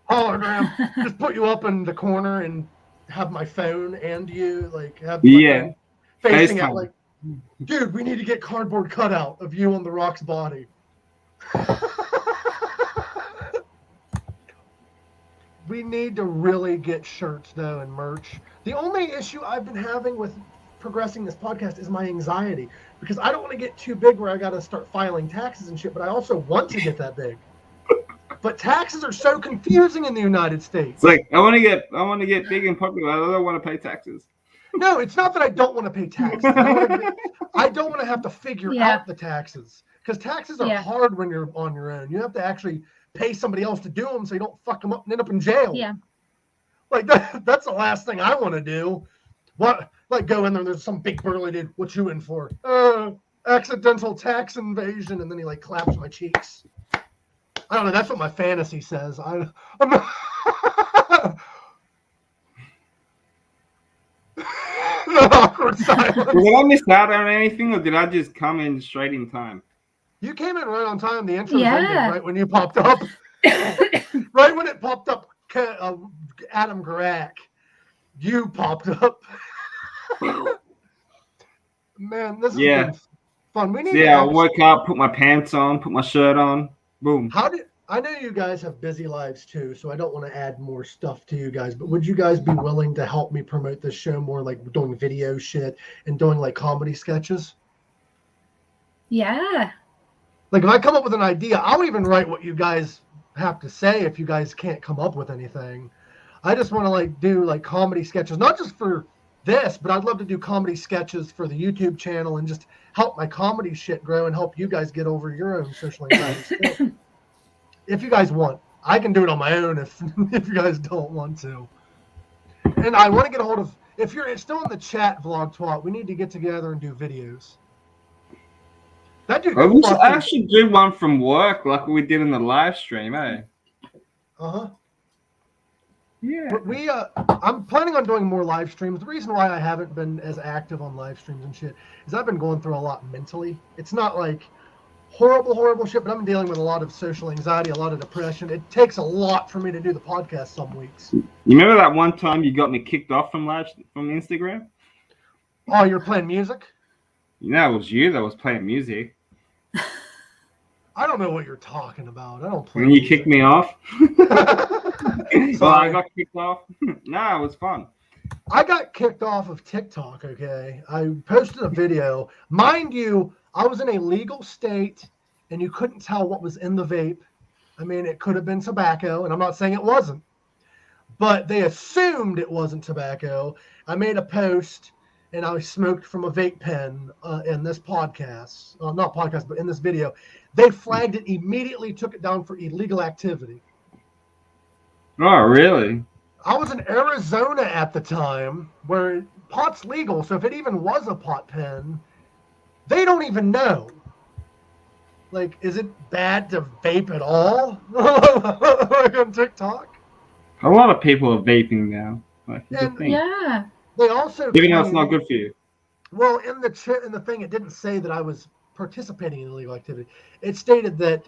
Hologram. Just put you up in the corner and have my phone and you, have my phone facing out, dude, we need to get cardboard cutout of you on the Rock's body. We need to really get shirts though and merch. The only issue I've been having with progressing this podcast is my anxiety, because I don't want to get too big where I got to start filing taxes and shit, but I also want to get that big. But taxes are so confusing in the United States. It's I want to get big and popular. I don't want to pay taxes. No, it's not that I don't want to pay taxes. I don't want to have to figure out the taxes, because taxes are hard when you're on your own. You have to actually pay somebody else to do them so you don't fuck them up and end up in jail. Yeah. That's the last thing I want to do. What? Go in there and there's some big burly dude. What you in for? Accidental tax invasion, and then he claps my cheeks. I don't know. That's what my fantasy says. I'm awkward silence. Did I miss out on anything, or did I just come in straight in time? You came in right on time. The intro ended right when you popped up. Right when it popped up, Adam Garak, you popped up. Man, this is fun. We need I'll wake up, put my pants on, put my shirt on. Boom. I know you guys have busy lives too, so I don't want to add more stuff to you guys, but would you guys be willing to help me promote this show more, doing video shit and doing comedy sketches? Yeah. Like if I come up with an idea, I'll even write what you guys have to say if you guys can't come up with anything. I just want to like do like comedy sketches, not just for this, but I'd love to do comedy sketches for the YouTube channel and just help my comedy shit grow and help you guys get over your own social anxiety. If you guys want, I can do it on my own if you guys don't want to. And I want to get a hold of, if you're still in the chat, Vlog Twat, we need to get together and do videos. That dude. We should actually do one from work like we did in the live stream, eh? Uh-huh. Yeah. I'm planning on doing more live streams. The reason why I haven't been as active on live streams and shit is I've been going through a lot mentally. It's not like horrible shit, but I'm dealing with a lot of social anxiety, a lot of depression. It takes a lot for me to do the podcast some weeks. You remember that one time you got me kicked off from Instagram? Oh, you're playing music? You know, it was you that was playing music. I don't know what you're talking about. I don't play When you music. kicked me off? Well, I got kicked off. No, it was fun. I got kicked off of TikTok, okay? I posted a video. Mind you, I was in a legal state, and you couldn't tell what was in the vape. I mean, it could have been tobacco, and I'm not saying it wasn't. But they assumed it wasn't tobacco. I made a post, and I smoked from a vape pen in this podcast. Not podcast, but in this video. They flagged it immediately, took it down for illegal activity. Oh, really? I was in Arizona at the time where pot's legal. So if it even was a pot pen, they don't even know. Like, is it bad to vape at all? Like on TikTok? A lot of people are vaping now. Like, it's a thing. Yeah. They also Even though it's not good for you. Well, in the thing, it didn't say that I was participating in illegal activity. It stated that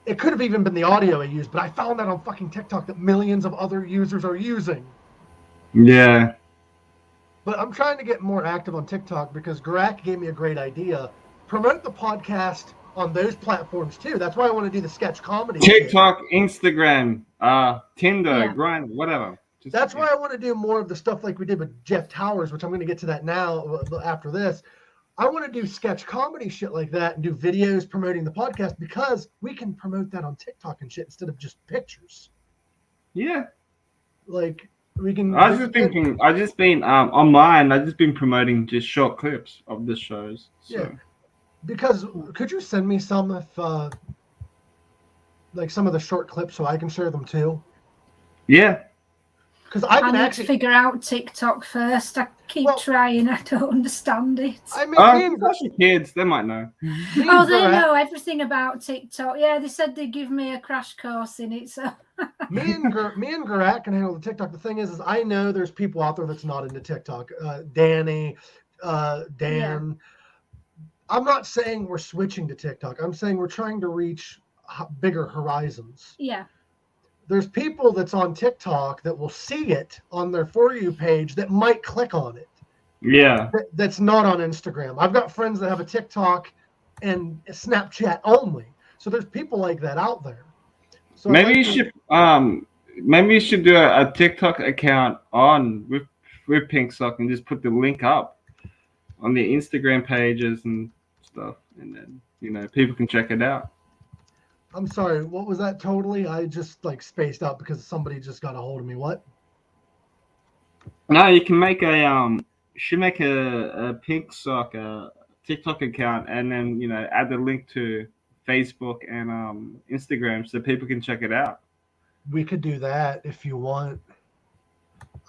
it could have even been the audio I used, but I found that on fucking TikTok that millions of other users are using. Yeah. But I'm trying to get more active on TikTok because Garak gave me a great idea. Promote the podcast on those platforms too. That's why I want to do the sketch comedy. TikTok, Instagram, Tinder, Yeah. Grindr, whatever. That's why I want to do more of the stuff like we did with Jeff Towers, which I'm going to get to that now after this. I want to do sketch comedy shit like that and do videos promoting the podcast because we can promote that on TikTok and shit instead of just pictures. Yeah. Like we can. I've just been online. I've just been promoting just short clips of the shows. So. Yeah. Because could you send me some if like some of the short clips so I can share them too? Yeah. Because I need to figure out TikTok first. I keep trying. I don't understand it. I mean, especially kids, they might know. Oh, they know everything about TikTok. Yeah, they said they'd give me a crash course in it. So me and Garak can handle the TikTok. The thing is I know there's people out there that's not into TikTok. Danny, Dan. Yeah. I'm not saying we're switching to TikTok. I'm saying we're trying to reach bigger horizons. Yeah. There's people that's on TikTok that will see it on their For You page that might click on it. Yeah. That's not on Instagram. I've got friends that have a TikTok and Snapchat only. So there's people like that out there. So maybe you should do a TikTok account with Pink Sock and just put the link up on the Instagram pages and stuff, and then people can check it out. I'm sorry, what was that totally? I just spaced out because somebody just got a hold of me. What? No, you can make a Pink Sock TikTok account and then add the link to Facebook and Instagram so people can check it out. We could do that if you want.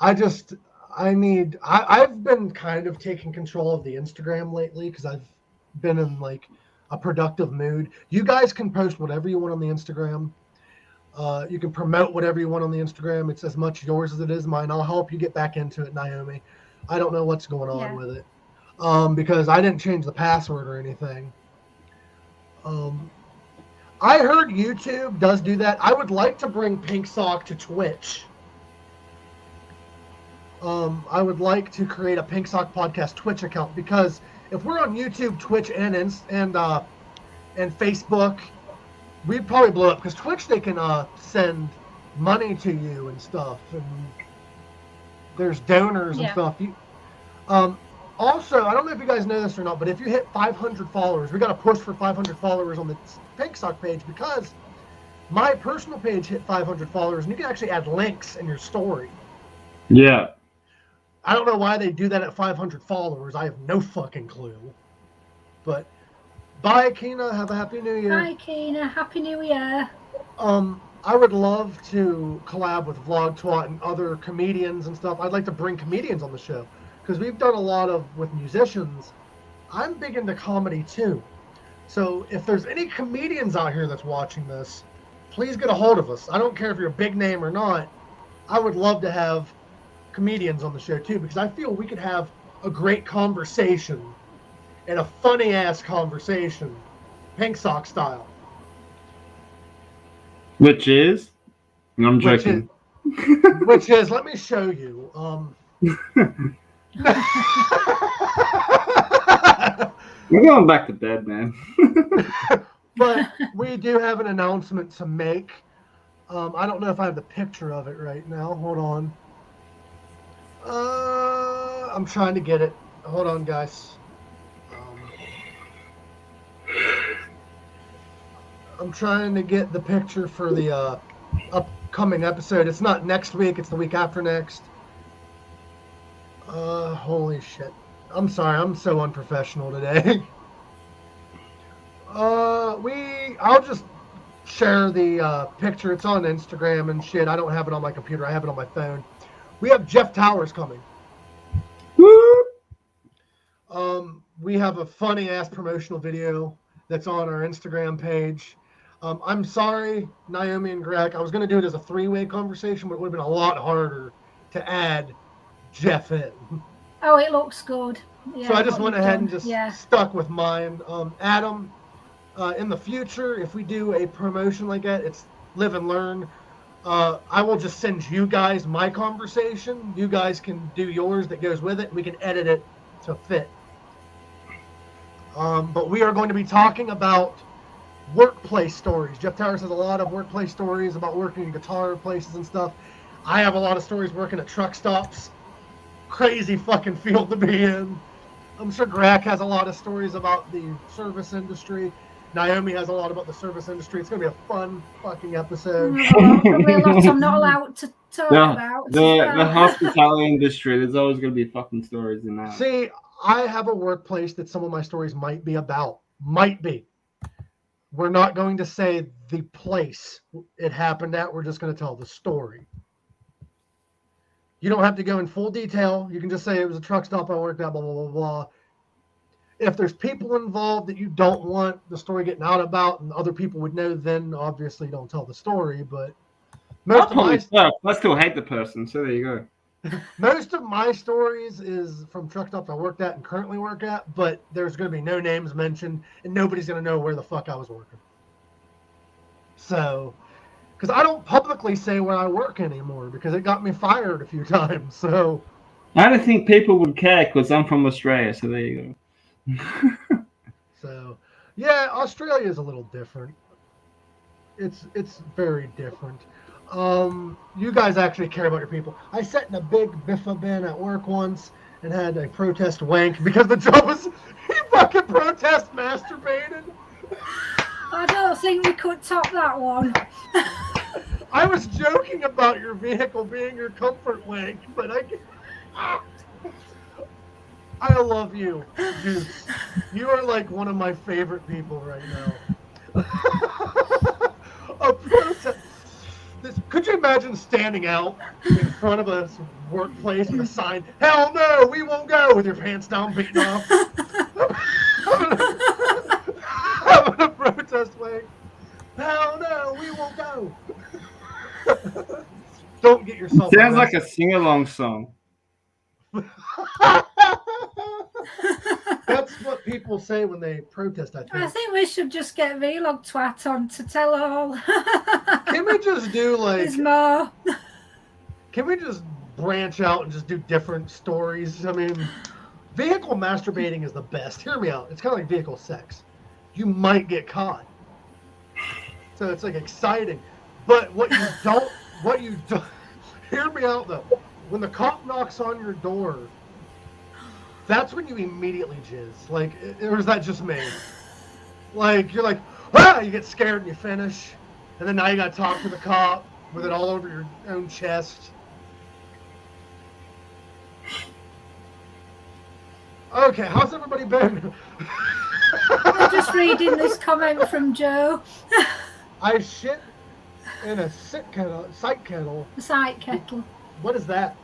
I've been kind of taking control of the Instagram lately because I've been in a productive mood. You guys can post whatever you want on the Instagram. You can promote whatever you want on the Instagram. It's as much yours as it is mine. I'll help you get back into it, Naomi. I don't know what's going on with it because I didn't change the password or anything. I heard YouTube does do that. I would like to bring Pink Sock to Twitch. I would like to create a Pink Sock Podcast Twitch account because if we're on YouTube, Twitch, and Facebook, we'd probably blow up because Twitch they can send money to you and stuff, and there's donors and stuff. Also, I don't know if you guys know this or not, but if you hit 500 followers, we got to push for 500 followers on the Pink Sock page, because my personal page hit 500 followers, and you can actually add links in your story. Yeah. I don't know why they do that at 500 followers. I have no fucking clue. But bye, Kina. Have a happy New Year. Bye, Kina. Happy New Year. I would love to collab with Vlog Twat and other comedians and stuff. I'd like to bring comedians on the show, because we've done a lot with musicians. I'm big into comedy too. So if there's any comedians out here that's watching this, please get a hold of us. I don't care if you're a big name or not. I would love to have comedians on the show too, because I feel we could have a great conversation, and a funny ass conversation, Pink Sock style. Which is? I'm joking. Which is, let me show you. We're going back to bed, man. But we do have an announcement to make. I don't know if I have the picture of it right now. Hold on. I'm trying to get it. Hold on, guys. I'm trying to get the picture for the upcoming episode. It's not next week. It's the week after next. Holy shit. I'm sorry. I'm so unprofessional today. I'll just share the picture. It's on Instagram and shit. I don't have it on my computer. I have it on my phone. We have Jeff Towers coming. We have a funny ass promotional video that's on our Instagram page. I'm sorry, Naomi and Greg. I was going to do it as a three-way conversation, but it would have been a lot harder to add Jeff in. Oh, it looks good. Yeah, so I just went ahead and just stuck with mine. Adam, in the future, if we do a promotion like that, it's live and learn. I will just send you guys my conversation. You guys can do yours that goes with it. We can edit it to fit. But we are going to be talking about workplace stories. Jeff Towers has a lot of workplace stories about working in guitar places and stuff. I have a lot of stories working at truck stops. Crazy fucking field to be in. I'm sure Greg has a lot of stories about the service industry. Naomi has a lot about the service industry. It's going to be a fun fucking episode. Probably a lot I'm not allowed to talk about. The hospitality industry, there's always going to be fucking stories in that. See, I have a workplace that some of my stories might be about. Might be. We're not going to say the place it happened at. We're just going to tell the story. You don't have to go in full detail. You can just say it was a truck stop I worked at, blah, blah, blah, blah. If there's people involved that you don't want the story getting out about and other people would know, then obviously don't tell the story. But I still hate the person, so there you go. Most of my stories is from truck stops I worked at and currently work at, but there's going to be no names mentioned, and nobody's going to know where the fuck I was working. So, because I don't publicly say where I work anymore, because it got me fired a few times. So, I don't think people would care because I'm from Australia, so there you go. So, yeah, Australia is a little different. It's very different. You guys actually care about your people. I sat in a big biffa bin at work once and had a protest wank because the job was he fucking protest masturbated. I don't think we could top that one. I was joking about your vehicle being your comfort wank, but I love you, Juice. You are like one of my favorite people right now. A protest. Could you imagine standing out in front of a workplace with a sign, "Hell no, we won't go," with your pants down, beaten off? Having a protest way. "Hell no, we won't go." Don't get yourself. Sounds like a sing-along song. That's what people say when they protest, I think. I think we should just get Vlog Twat on to tell all. Can we just do like... There's more. Can we just branch out and just do different stories? I mean, vehicle masturbating is the best. Hear me out. It's kind of like vehicle sex. You might get caught. So it's like exciting. But what you don't... Hear me out though. When the cop knocks on your door, that's when you immediately jizz. Like, or is that just me? Like, you're like, ah, you get scared and you finish, and then now you gotta talk to the cop with it all over your own chest. Okay, how's everybody been? We're just reading this comment from Joe. I shit in a sight kettle. A site kettle. What is that?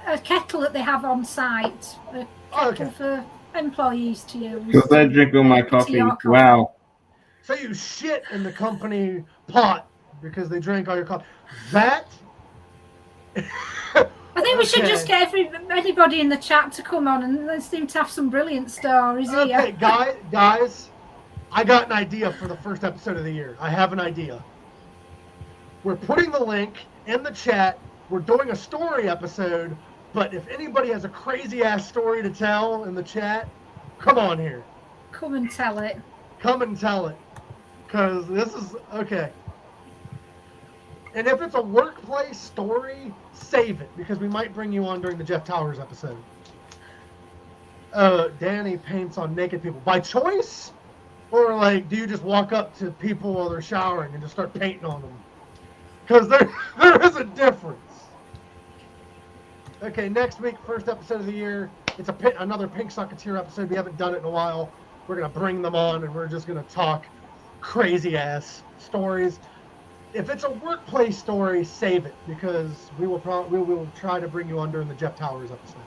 A kettle that they have on site. A kettle for employees to use. Because I drink all my coffee. Wow. So you shit in the company pot because they drank all your coffee. That? I think we should just get anybody in the chat to come on, and they seem to have some brilliant stories here. Okay, guys, I got an idea for the first episode of the year. I have an idea. We're putting the link in the chat. We're doing a story episode, but if anybody has a crazy-ass story to tell in the chat, come on here. Come and tell it. Come and tell it. Because this is, okay. And if it's a workplace story, save it, because we might bring you on during the Jeff Towers episode. Danny paints on naked people. By choice? Or, like, do you just walk up to people while they're showering and just start painting on them? Because there is a difference. Okay, next week, first episode of the year. It's another Pink Sucketeer episode. We haven't done it in a while. We're going to bring them on, and we're just going to talk crazy-ass stories. If it's a workplace story, save it, because we will try to bring you on during the Jeff Towers episode.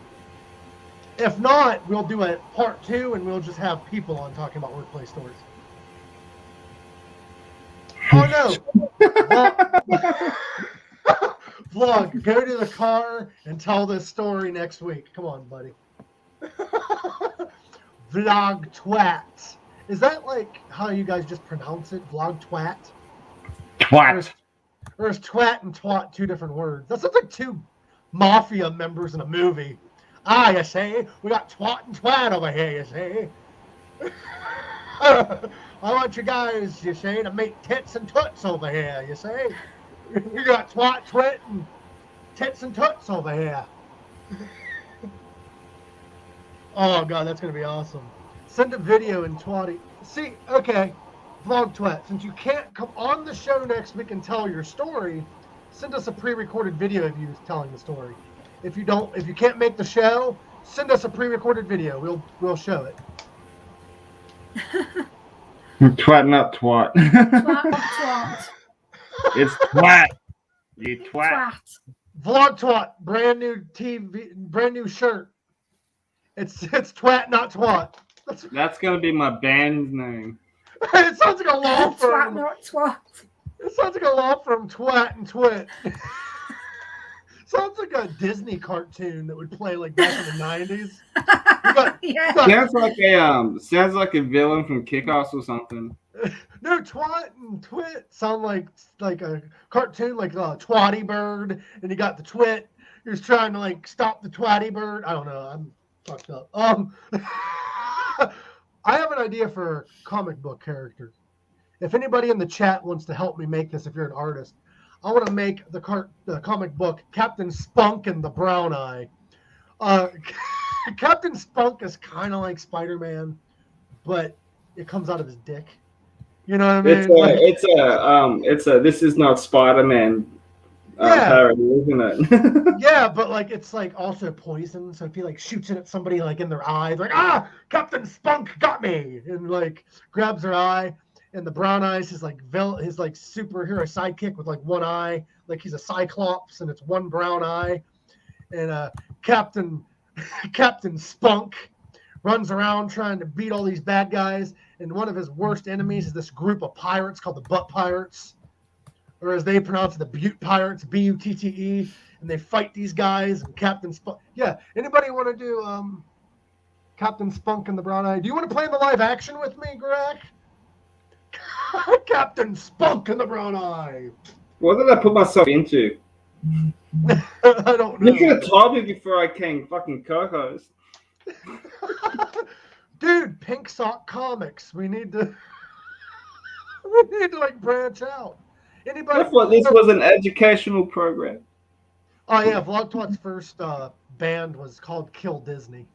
If not, we'll do a part 2, and we'll just have people on talking about workplace stories. Oh no! Vlog, go to the car and tell this story next week. Come on, buddy. Vlog twat. Is that like how you guys just pronounce it? Vlog twat? Twat. Or is twat and twat two different words? That sounds like two mafia members in a movie. Ah, you see? We got twat and twat over here, you see? I want you guys, you see, to make tits and toots over here, you see? You got twat, twit, and tits and toots over here. Oh, God, that's going to be awesome. Send a video in twatty. See, okay, Vlog Twat, since you can't come on the show next week and tell your story, send us a pre-recorded video of you telling the story. If you can't make the show, send us a pre-recorded video. We'll show it. Twat, not twat. Twat, twat. It's twat. You twat. Vlog Twat, brand new TV, brand new shirt. It's twat, not twat. That's gonna be my band's name. It sounds like a law firm. Twat, not twat. It sounds like a law firm, Twat and Twit. Sounds like a Disney cartoon that would play like back in the 90s. Yeah. Sounds like a villain from Kick-Ass or something. No, Twat and Twit sound like a cartoon, like a Twatty Bird, and you got the Twit. You're just trying to like stop the Twatty Bird. I don't know. I'm fucked up. I have an idea for a comic book character. If anybody in the chat wants to help me make this, if you're an artist, I want to make the comic book Captain Spunk and the Brown Eye. Captain Spunk is kind of like Spider-Man, but it comes out of his dick. You know what I mean? It's a This Is Not Spider-Man parody, isn't it? Yeah, but like it's like also poison. So if he like shoots it at somebody like in their eye, they're like, Captain Spunk got me, and like grabs their eye. And the Brown Eyes, his superhero sidekick with like one eye, like he's a Cyclops, and it's one brown eye. And Captain Spunk runs around trying to beat all these bad guys. And one of his worst enemies is this group of pirates called the Butt Pirates, or as they pronounce it, the Butte Pirates, Butte. And they fight these guys. And Captain Spunk. Yeah, anybody want to do Captain Spunk and the Brown Eye? Do you want to play in the live action with me, Greg? Captain Spunk and the Brown Eye. What did I put myself into? I don't know. You could have told me before I came fucking co-host. Dude, Pink Sock Comics. We need to like branch out. Anybody? I thought this was an educational program. Oh yeah, Vlog Twat's first band was called Kill Disney.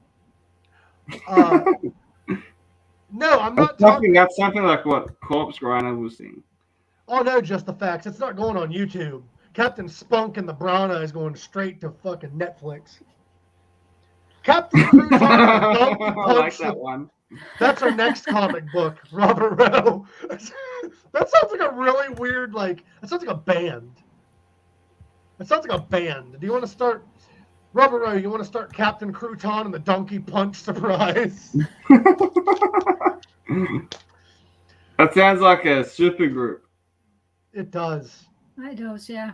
No, I'm not talking. That's something like what Corpse Grinder will sing. Oh no, just the facts. It's not going on YouTube. Captain Spunk and the Brana is going straight to fucking Netflix. Captain Crouton and the Donkey I Punch. like that one. That's our next comic book, Robert Rowe. That sounds like a really weird, like, that sounds like a band. It sounds like a band. Do you want to start, Robert Rowe, you want to start Captain Crouton and the Donkey Punch surprise? That sounds like a super group. It does. It does, yeah.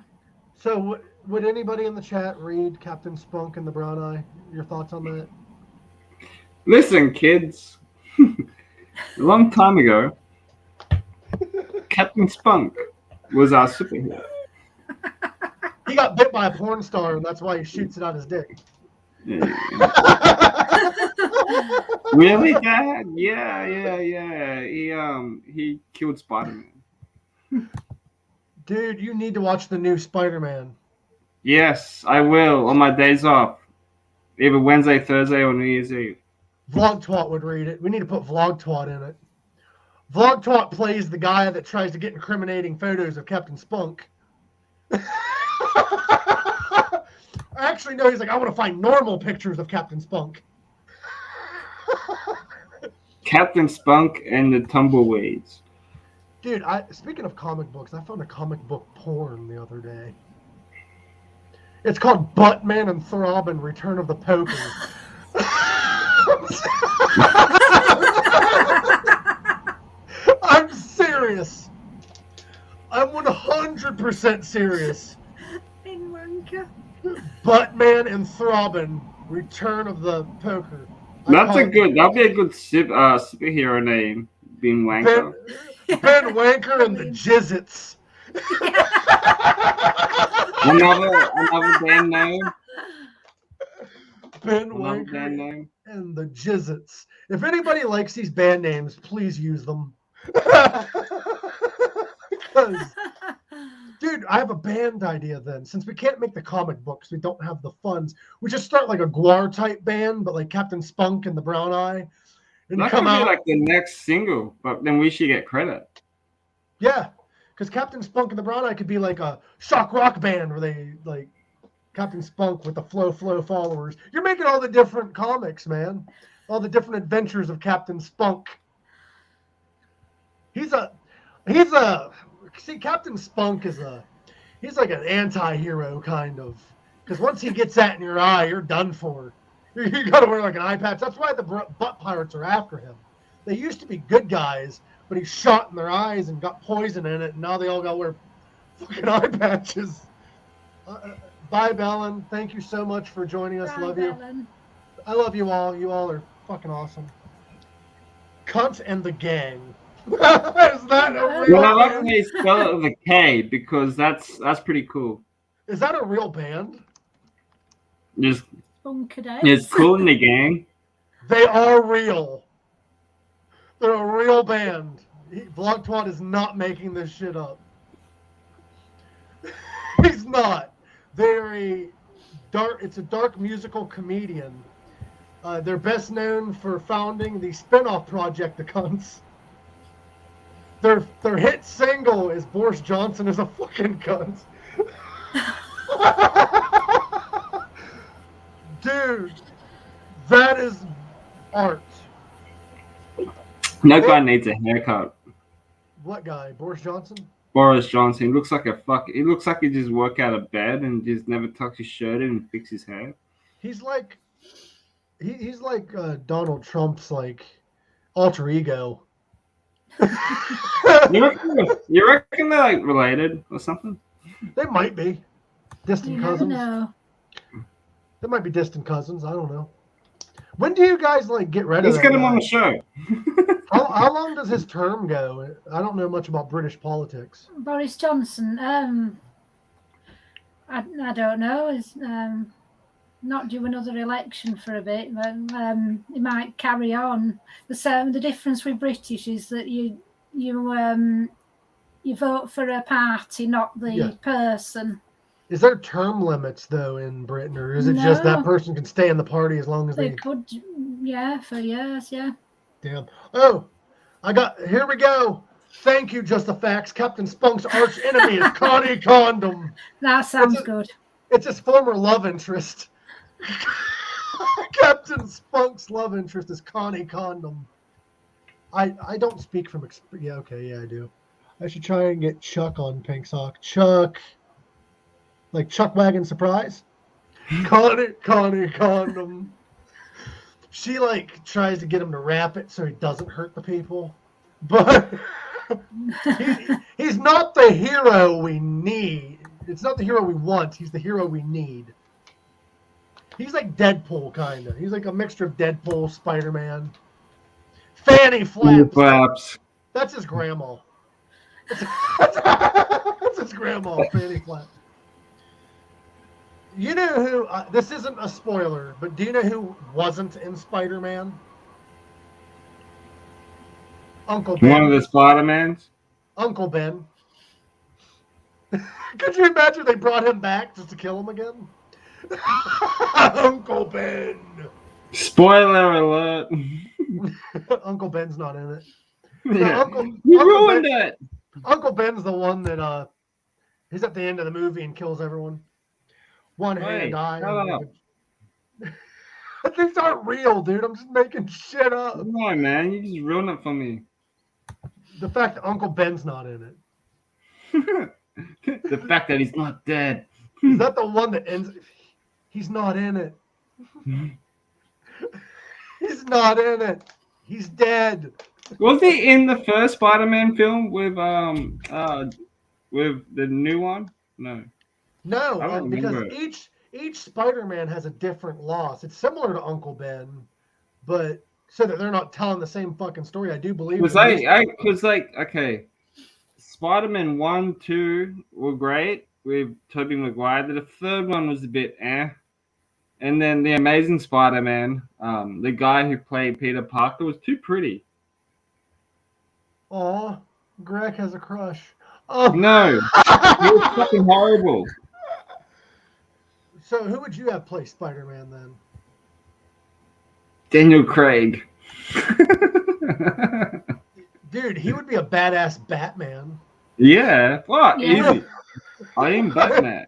So, would anybody in the chat read Captain Spunk and the Brown Eye? Your thoughts on that? Listen, kids. A long time ago, Captain Spunk was our superhero. He got bit by a porn star, and that's why he shoots it out his dick. Yeah. Really, Dad? Yeah. He killed Spider-Man. Dude, you need to watch the new Spider-Man. Yes, I will on my days off. Either Wednesday, Thursday, or New Year's Eve. Vlogtwat would read it. We need to put Vlogtwat in it. Vlogtwat plays the guy that tries to get incriminating photos of Captain Spunk. Actually, no, he's like, I want to find normal pictures of Captain Spunk. Captain Spunk and the Tumbleweeds. Dude, speaking of comic books, I found a comic book porn the other day. It's called Buttman and Throbbing Return of the Poker. I'm serious. I'm 100% serious. Buttman and Throbbing Return of the Poker. That'll be a good superhero name. Ben Wanker. Ben Wanker and the Jizzits. Another band name. Ben Wanker and the Jizzits. If anybody likes these band names, please use them. Dude, I have a band idea then. Since we can't make the comic books, we don't have the funds. We just start like a Guar type band, but like Captain Spunk and the Brown Eye. And That could be like the next single, but then we should get credit. Yeah, because Captain Spunk and the Brown Eye could be like a shock rock band where they like Captain Spunk with the Flow followers. You're making all the different comics, man. All the different adventures of Captain Spunk. See, Captain Spunk he's like an anti-hero kind of. Because once he gets that in your eye, you're done for. You got to wear like an eye patch. That's why the butt pirates are after him. They used to be good guys, but he shot in their eyes and got poison in it, and now they all got to wear fucking eye patches. Bye, Bellin. Thank you so much for joining us. Love you. Bellin. I love you all. You all are fucking awesome. Cunt and the Gang. Is that a real Well, I like band? when they spell it with a K because that's pretty cool. Is that a real band? It's Spunkadettes. cool in the gang. They are real. They're a real band. Vlogtwat is not making this shit up. He's not. It's a dark musical comedian. They're best known for founding the spin-off project, The Cunts. Their hit single is Boris Johnson is a fucking cunt. Dude, that is art. That guy needs a haircut. What guy? Boris Johnson? Boris Johnson. He looks like he looks like he just woke out of bed and just never tucks his shirt in and fix his hair. He's like Donald Trump's like alter ego. You reckon they're like related or something? They might be distant You never cousins. know. They might be distant cousins. I don't know. When do you guys like get rid of Let's that get him guy? on the show. How long does his term go? I don't know much about British politics. Boris Johnson. I don't know. He's not due another election for a bit, but he might carry on. The difference with British is that you vote for a party, not the person. Is there term limits though in Britain, or is it just that No. person can stay in the party as long as They they? could, yeah, for years, yeah. Damn. Oh, here we go. Thank you, Just the Facts. Captain Spunk's arch enemy is Connie Condom. That sounds good. It's his former love interest. Captain Spunk's love interest is Connie Condom. I don't speak from experience. Yeah, okay, yeah, I do. I should try and get Chuck on Pink Sock. Chuck. Like Chuck Wagon Surprise? Connie Condom. She like tries to get him to rap it so he doesn't hurt the people. But he's not the hero we need. It's not the hero we want. He's the hero we need. He's like Deadpool, kind of. He's like a mixture of Deadpool, Spider-Man. Fanny Flaps. That's his grandma. That's his grandma, Fanny Flaps. You know who, this isn't a spoiler, but do you know who wasn't in Spider-Man? Uncle Ben. One of the Spider-Mans? Uncle Ben. Could you imagine they brought him back just to kill him again? Uncle Ben. Spoiler alert. Uncle Ben's not in it. Yeah. Uncle ruined Ben, it. Uncle Ben's the one that he's at the end of the movie and kills everyone. One hand eye. These aren't real, dude. I'm just making shit up. No, man, you just ruined it for me. The fact that Uncle Ben's not in it. The fact that he's not dead. Is that the one that ends? He's not in it. He's not in it. He's dead. Was he in the first Spider-Man film with the new one? No. No, because each Spider-Man has a different loss. It's similar to Uncle Ben, but so that they're not telling the same fucking story. I do believe. Okay, Spider-Man 1, 2 were great with Tobey Maguire. The third one was a bit eh. And then the Amazing Spider-Man, the guy who played Peter Parker was too pretty. Aw, Greg has a crush. Oh no, it was fucking horrible. So who would you have play Spider-Man then? Daniel Craig. Dude, he would be a badass Batman. Yeah, what? Yeah. Easy. I am Batman.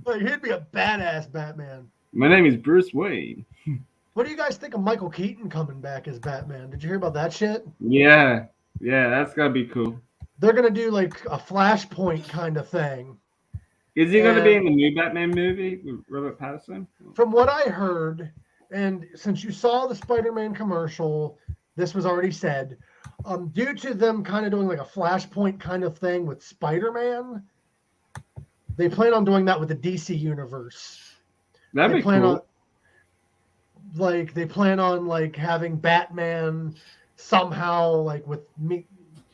Like, he'd be a badass Batman. My name is Bruce Wayne. What do you guys think of Michael Keaton coming back as Batman? Did you hear about that shit? Yeah, that's gotta be cool. They're gonna do like a Flashpoint kind of thing. Is he gonna be in the new Batman movie with Robert Pattinson? From what I heard, and since you saw the Spider-Man commercial, this was already said. Due to them kind of doing like a Flashpoint kind of thing with Spider-Man, they plan on doing that with the DC universe. That'd be cool. They plan on like having Batman somehow like with me.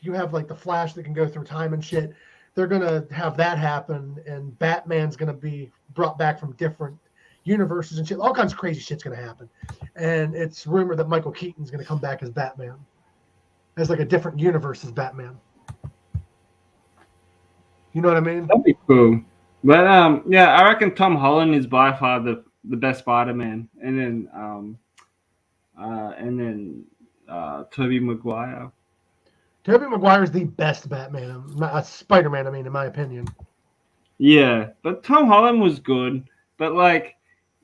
You have like the Flash that can go through time and shit. They're gonna have that happen, and Batman's gonna be brought back from different universes and shit. All kinds of crazy shit's gonna happen, and it's rumored that Michael Keaton's gonna come back as Batman, as like a different universe as Batman. You know what I mean? That'd be cool. But yeah, I reckon Tom Holland is by far the best Spider-Man, and then Tobey Maguire. Tobey Maguire is the best Batman, Spider-Man. I mean, in my opinion. Yeah, but Tom Holland was good. But like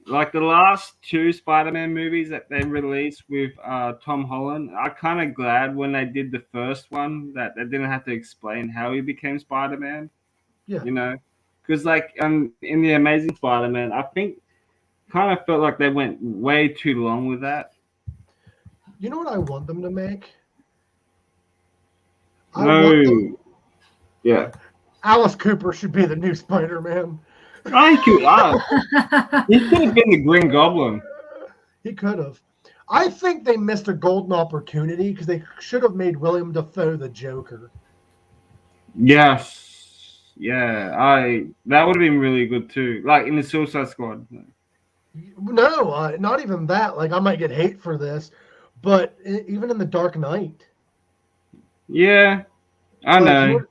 the last two Spider-Man movies that they released with Tom Holland, I'm kind of glad when they did the first one that they didn't have to explain how he became Spider-Man. Yeah, you know, because like in the Amazing Spider-Man, I think kind of felt like they went way too long with that. You know what I want them to make? Yeah. Alice Cooper should be the new Spider-Man. Thank you. He could have been the Green Goblin. He could have. I think they missed a golden opportunity because they should have made William Dafoe the Joker. Yes. Yeah. That would have been really good too. Like in the Suicide Squad. No, not even that. Like I might get hate for this, but even in the Dark Knight. Yeah, I know.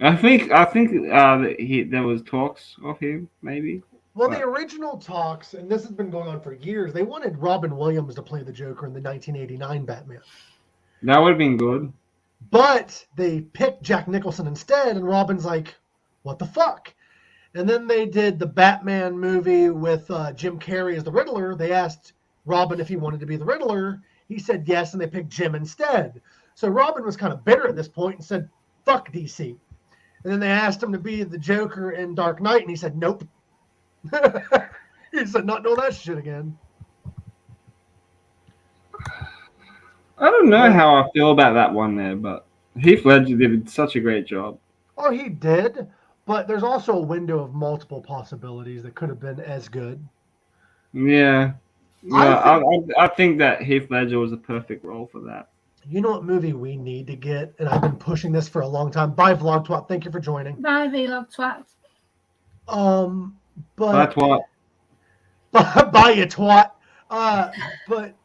I think there was talks of him maybe. Well, the original talks, and this has been going on for years, they wanted Robin Williams to play the Joker in the 1989 Batman. That would have been good. But they picked Jack Nicholson instead, and Robin's like, what the fuck? And then they did the Batman movie with Jim Carrey as the Riddler. They asked Robin if he wanted to be the Riddler. He said yes, and they picked Jim instead. So Robin was kind of bitter at this point and said, fuck DC. And then they asked him to be the Joker in Dark Knight, and he said, nope. He said, not doing that shit again. I don't know how I feel about that one there, but Heath Ledger did such a great job. Oh, he did, but there's also a window of multiple possibilities that could have been as good. Yeah. I think that Heath Ledger was a perfect role for that. You know what movie we need to get, and I've been pushing this for a long time. Bye, Vlog Twat. Thank you for joining. Bye, Vlog Twat. But That's what. Bye, you twat. But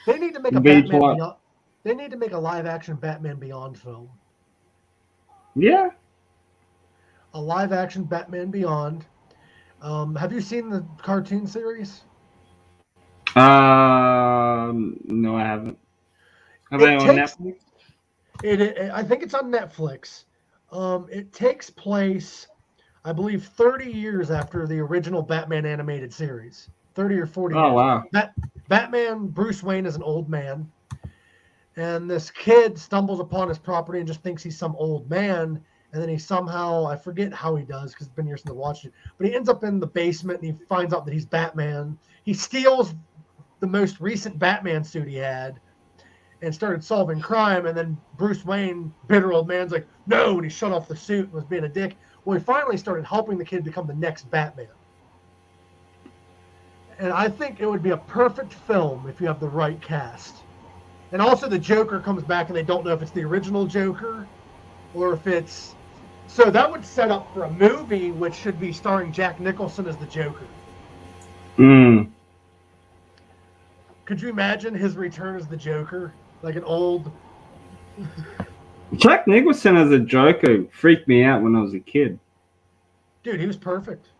they need to make a Batman Beyond. They need to make a live-action Batman Beyond film. Yeah. A live-action Batman Beyond. Have you seen the cartoon series? No, I haven't. Are they on Netflix? I think it's on Netflix. It takes place, I believe, 30 years after the original Batman animated series. 30 or 40 years. Oh, wow. Batman, Bruce Wayne, is an old man. And this kid stumbles upon his property and just thinks he's some old man. And then he somehow, I forget how he does because it's been years since I watched it, but he ends up in the basement and he finds out that he's Batman. He steals the most recent Batman suit he had and started solving crime. And then Bruce Wayne, bitter old man's like, no, and he shut off the suit and was being a dick. Well, he finally started helping the kid become the next Batman. And I think it would be a perfect film if you have the right cast. And also the Joker comes back and they don't know if it's the original Joker or if it's... So that would set up for a movie which should be starring Jack Nicholson as the Joker. Could you imagine his return as the Joker? Like an old... Jack Nicholson as a Joker freaked me out when I was a kid. Dude, he was perfect.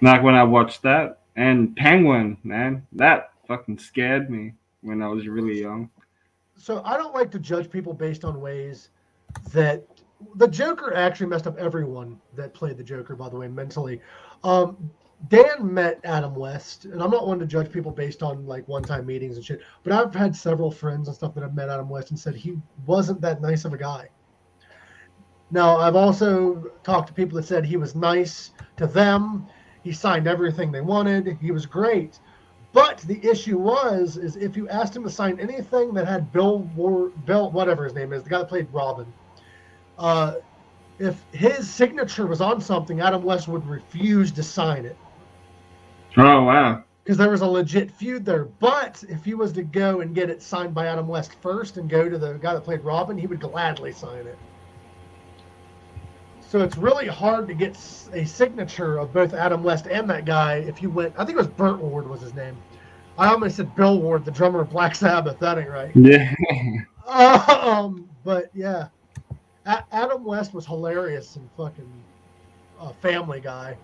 Like when I watched that. And Penguin, man. That fucking scared me when I was really young. So I don't like to judge people based on ways that... The Joker actually messed up everyone that played the Joker, by the way, mentally. Dan met Adam West, and I'm not one to judge people based on like one-time meetings and shit, but I've had several friends and stuff that have met Adam West and said he wasn't that nice of a guy. Now, I've also talked to people that said he was nice to them. He signed everything they wanted. He was great. But the issue is if you asked him to sign anything that had Bill, whatever his name is, the guy that played Robin, if his signature was on something, Adam West would refuse to sign it. Oh, wow. Because there was a legit feud there. But if he was to go and get it signed by Adam West first and go to the guy that played Robin, he would gladly sign it. So it's really hard to get a signature of both Adam West and that guy if you went... I think it was Burt Ward was his name. I almost said Bill Ward, the drummer of Black Sabbath. That ain't right. Yeah. But, yeah. Adam West was hilarious and fucking Family Guy.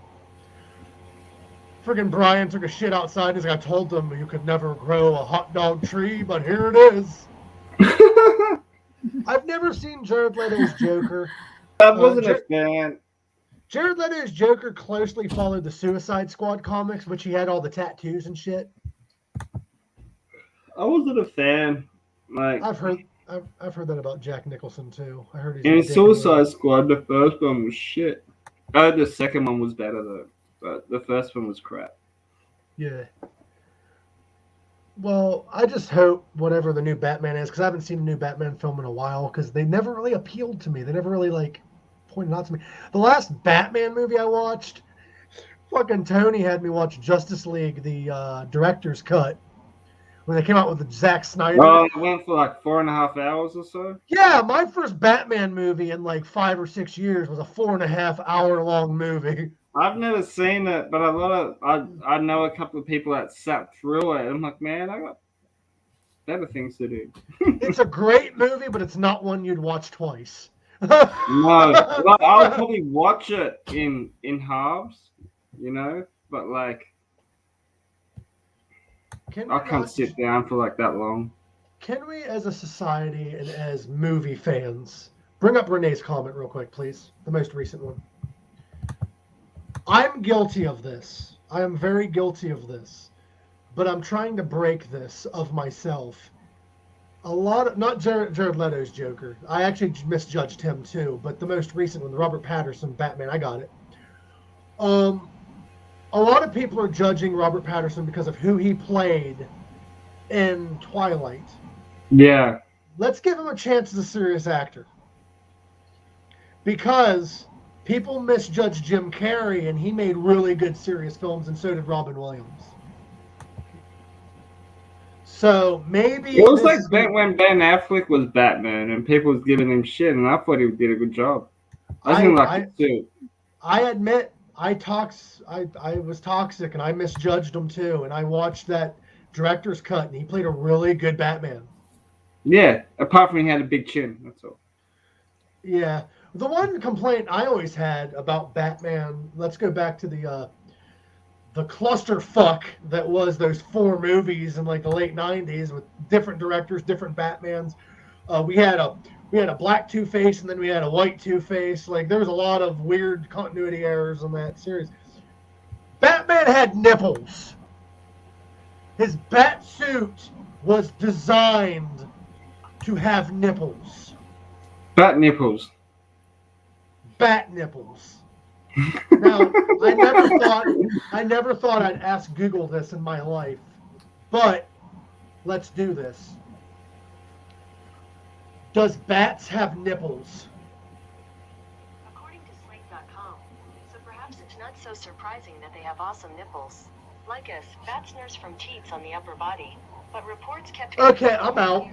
Freaking Brian took a shit outside. He's like, I told them you could never grow a hot dog tree, but here it is. I've never seen Jared Leto's Joker. I wasn't a fan. Jared Leto's Joker closely followed the Suicide Squad comics, which he had all the tattoos and shit. I wasn't a fan. Like I've heard that about Jack Nicholson too. I heard he's in Suicide Squad, the first one was shit. The second one was better though, but the first one was crap. Yeah. Well, I just hope whatever the new Batman is, because I haven't seen a new Batman film in a while, because they never really appealed to me. They never really like pointed out to me. The last Batman movie I watched, fucking Tony had me watch Justice League, the director's cut, when they came out with the Zack Snyder. Oh, it went for like 4.5 hours or so? Yeah, my first Batman movie in like 5 or 6 years was a 4.5 hour long movie. I've never seen it, but I know a couple of people that sat through it. I'm like, man, I got better things to do. It's a great movie, but it's not one you'd watch twice. No, like, I'll probably watch it in halves, you know, but like Can I we can't not, sit down for like that long. can we, as a society and as movie fans, bring up Renee's comment real quick, please? The most recent one. I'm guilty of this. I am very guilty of this. But I'm trying to break this of myself. Not Jared Leto's Joker. I actually misjudged him too. But the most recent one, the Robert Pattinson Batman, I got it. A lot of people are judging Robert Pattinson because of who he played in Twilight. Yeah. Let's give him a chance as a serious actor. Because people misjudged Jim Carrey, and he made really good serious films, and so did Robin Williams. So maybe It was like when Ben Affleck was Batman and people was giving him shit, and I thought he did a good job. I didn't like it too. I admit I was toxic, and I misjudged him too. And I watched that director's cut, and he played a really good Batman. Yeah, apart from he had a big chin. That's all. Yeah. The one complaint I always had about Batman, let's go back to the clusterfuck that was those 4 movies in like the late 90s with different directors, different Batmans. We had a black Two-Face, and then we had a white Two-Face. Like, there was a lot of weird continuity errors in that series. Batman had nipples. His bat suit was designed to have nipples. Bat nipples. Bat nipples. Now, I never thought I'd ask Google this in my life, but let's do this. Does bats have nipples? According to Slate.com, so perhaps it's not so surprising that they have awesome nipples. Like us, bats nurse from teats on the upper body, but reports kept... Okay, I'm out.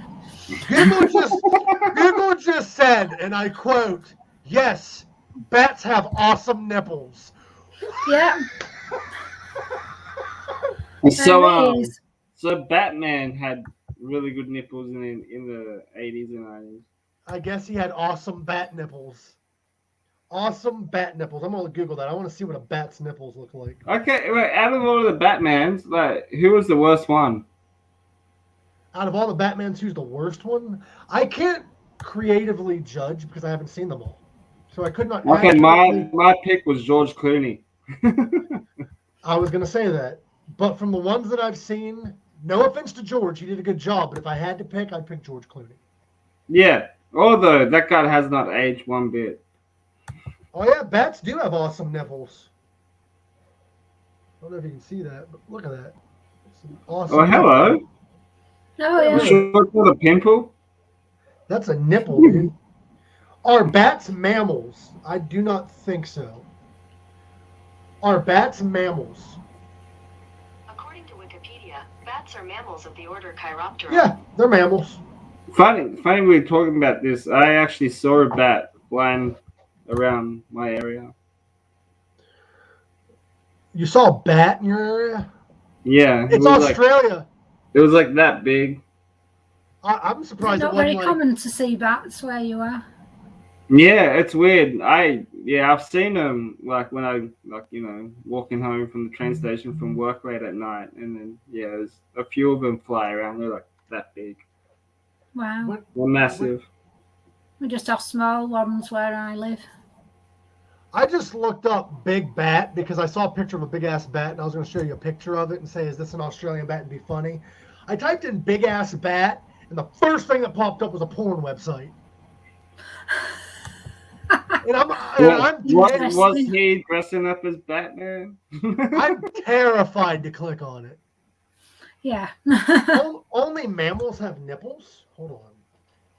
Google just said, and I quote, "Yes, bats have awesome nipples." Yeah. So Batman had really good nipples in the 80s and 90s. I guess he had awesome bat nipples. Awesome bat nipples. I'm gonna Google that. I want to see what a bat's nipples look like. Okay, wait, out of all of the Batmans, like, who was the worst one? Out of all the Batmans, who's the worst one? I can't creatively judge because I haven't seen them all. So I could not. Okay, my pick was George Clooney. I was gonna say that, but from the ones that I've seen, no offense to George, he did a good job. But if I had to pick, I'd pick George Clooney. Yeah, although that guy has not aged one bit. Oh yeah, bats do have awesome nipples. I don't know if you can see that, but look at that. Awesome. Oh, hello. Nipple. Oh, yeah. You sure it's not a pimple? That's a nipple, dude. Are bats mammals? I do not think so. Are bats mammals? According to Wikipedia, bats are mammals of the order Chiroptera. Yeah, they're mammals. Funny we were talking about this. I actually saw a bat flying around my area. You saw a bat in your area? Yeah. It's Australia. It was like that big. I'm surprised. It's not very common to see bats where you are. Yeah, it's weird. I've seen them like when I walking home from the train station from work late at night, and then there's a few of them fly around. They're like that big. Wow. They're massive. We just have small ones where I live. I just looked up big bat because I saw a picture of a big ass bat, and I was going to show you a picture of it and say, "Is this an Australian bat?" and be funny. I typed in big ass bat, and the first thing that popped up was a porn website. And was he dressing up as Batman? I'm terrified to click on it. Yeah. Only mammals have nipples? Hold on.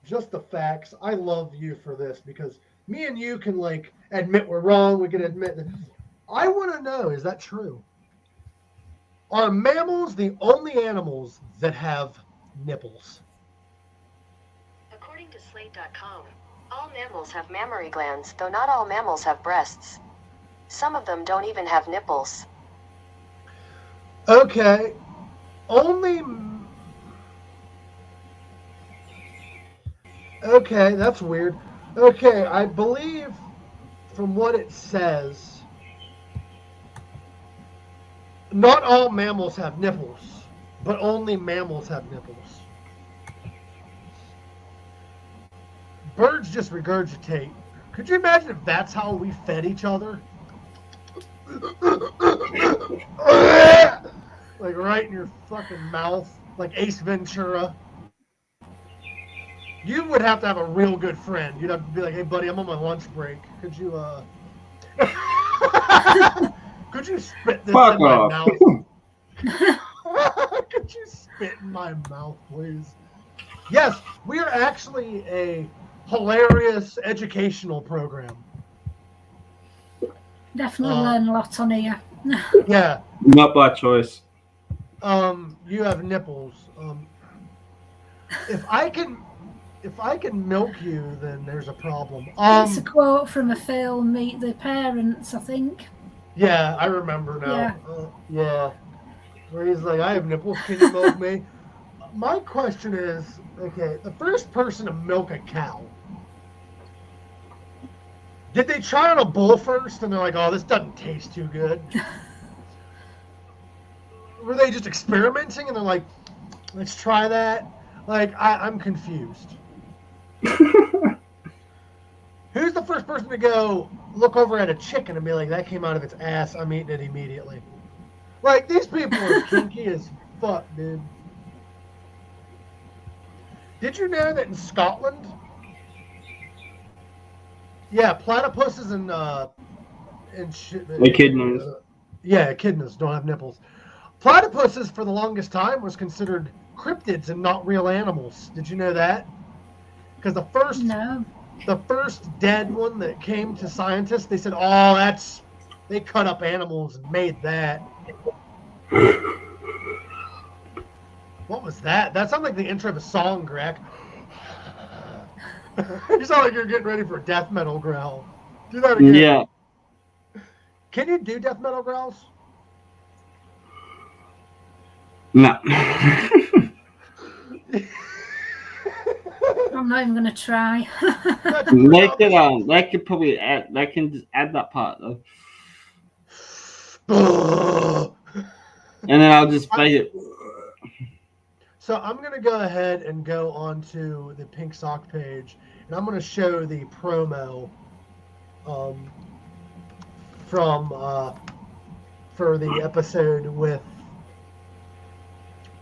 Just the facts. I love you for this because me and you can admit we're wrong. We can admit that. I want to know, is that true? Are mammals the only animals that have nipples? According to Slate.com, all mammals have mammary glands, though not all mammals have breasts. Some of them don't even have nipples. Okay. Okay, that's weird. Okay, I believe from what it says, not all mammals have nipples, but only mammals have nipples. Birds just regurgitate. Could you imagine if that's how we fed each other? Like right in your fucking mouth, like Ace Ventura. You would have to have a real good friend. You'd have to be like, hey buddy, I'm on my lunch break. Could you could you spit this Fuck in my off. mouth? Could you spit in my mouth, please? Yes, we are actually a hilarious educational program. Definitely learn a lot on here. Yeah. Not by choice. You have nipples. If I can milk you, then there's a problem. It's a quote from a film, Meet the Parents, I think. Yeah, I remember now. Yeah. Yeah. Where he's like, I have nipples, can you milk me? My question is, okay, the first person to milk a cow, did they try on a bull first and they're like, oh, this doesn't taste too good? Were they just experimenting and they're like, let's try that? Like, I'm confused. Who's the first person to go look over at a chicken and be like, that came out of its ass, I'm eating it immediately? Like, these people are kinky as fuck, dude. Did you know that in Scotland? Yeah, platypuses and shit. Echidnas. Yeah, echidnas don't have nipples. Platypuses, for the longest time, was considered cryptids and not real animals. Did you know that? Because the first dead one that came to scientists, they said, "Oh, they cut up animals and made that." What was that? That sounded like the intro of a song, Greg. You sound like you're getting ready for a death metal growl. Do that again. Yeah. Can you do death metal growls? No. I'm not even going to try. They could probably add. They can just add that part though. And then I'll just fake it. So I'm going to go ahead and go onto the Pink Sock page, and I'm going to show the promo for the episode with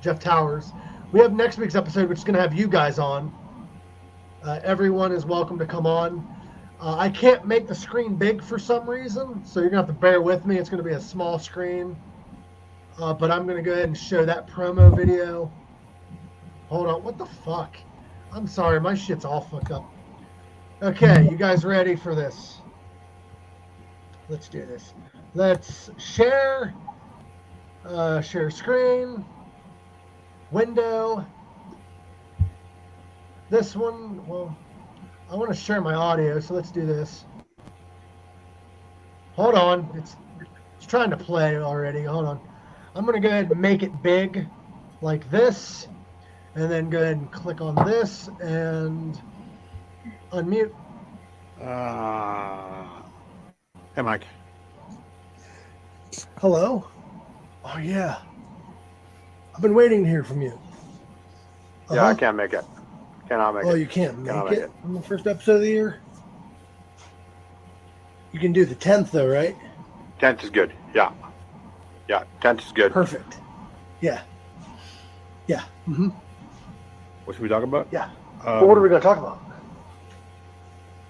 Jeff Towers. We have next week's episode, which is going to have you guys on. Everyone is welcome to come on. I can't make the screen big for some reason, so you're going to have to bear with me. It's going to be a small screen. But I'm going to go ahead and show that promo video. Hold on, what the fuck? I'm sorry, my shit's all fucked up. Okay, you guys ready for this? Let's do this. Let's share screen, window. This one, well, I want to share my audio, so let's do this. Hold on, it's trying to play already. Hold on. I'm going to go ahead and make it big like this, and then go ahead and click on this and unmute. Hey, Mike. Hello? Oh, yeah. I've been waiting to hear from you. Yeah, I can't make it. Cannot make it. Oh, you can't Cannot make it on the first episode of the year? You can do the 10th, though, right? 10th is good. Yeah. Yeah, 10th is good. Perfect. Yeah. Yeah. Mm-hmm. What should we talk about? Yeah. Well, what are we going to talk about?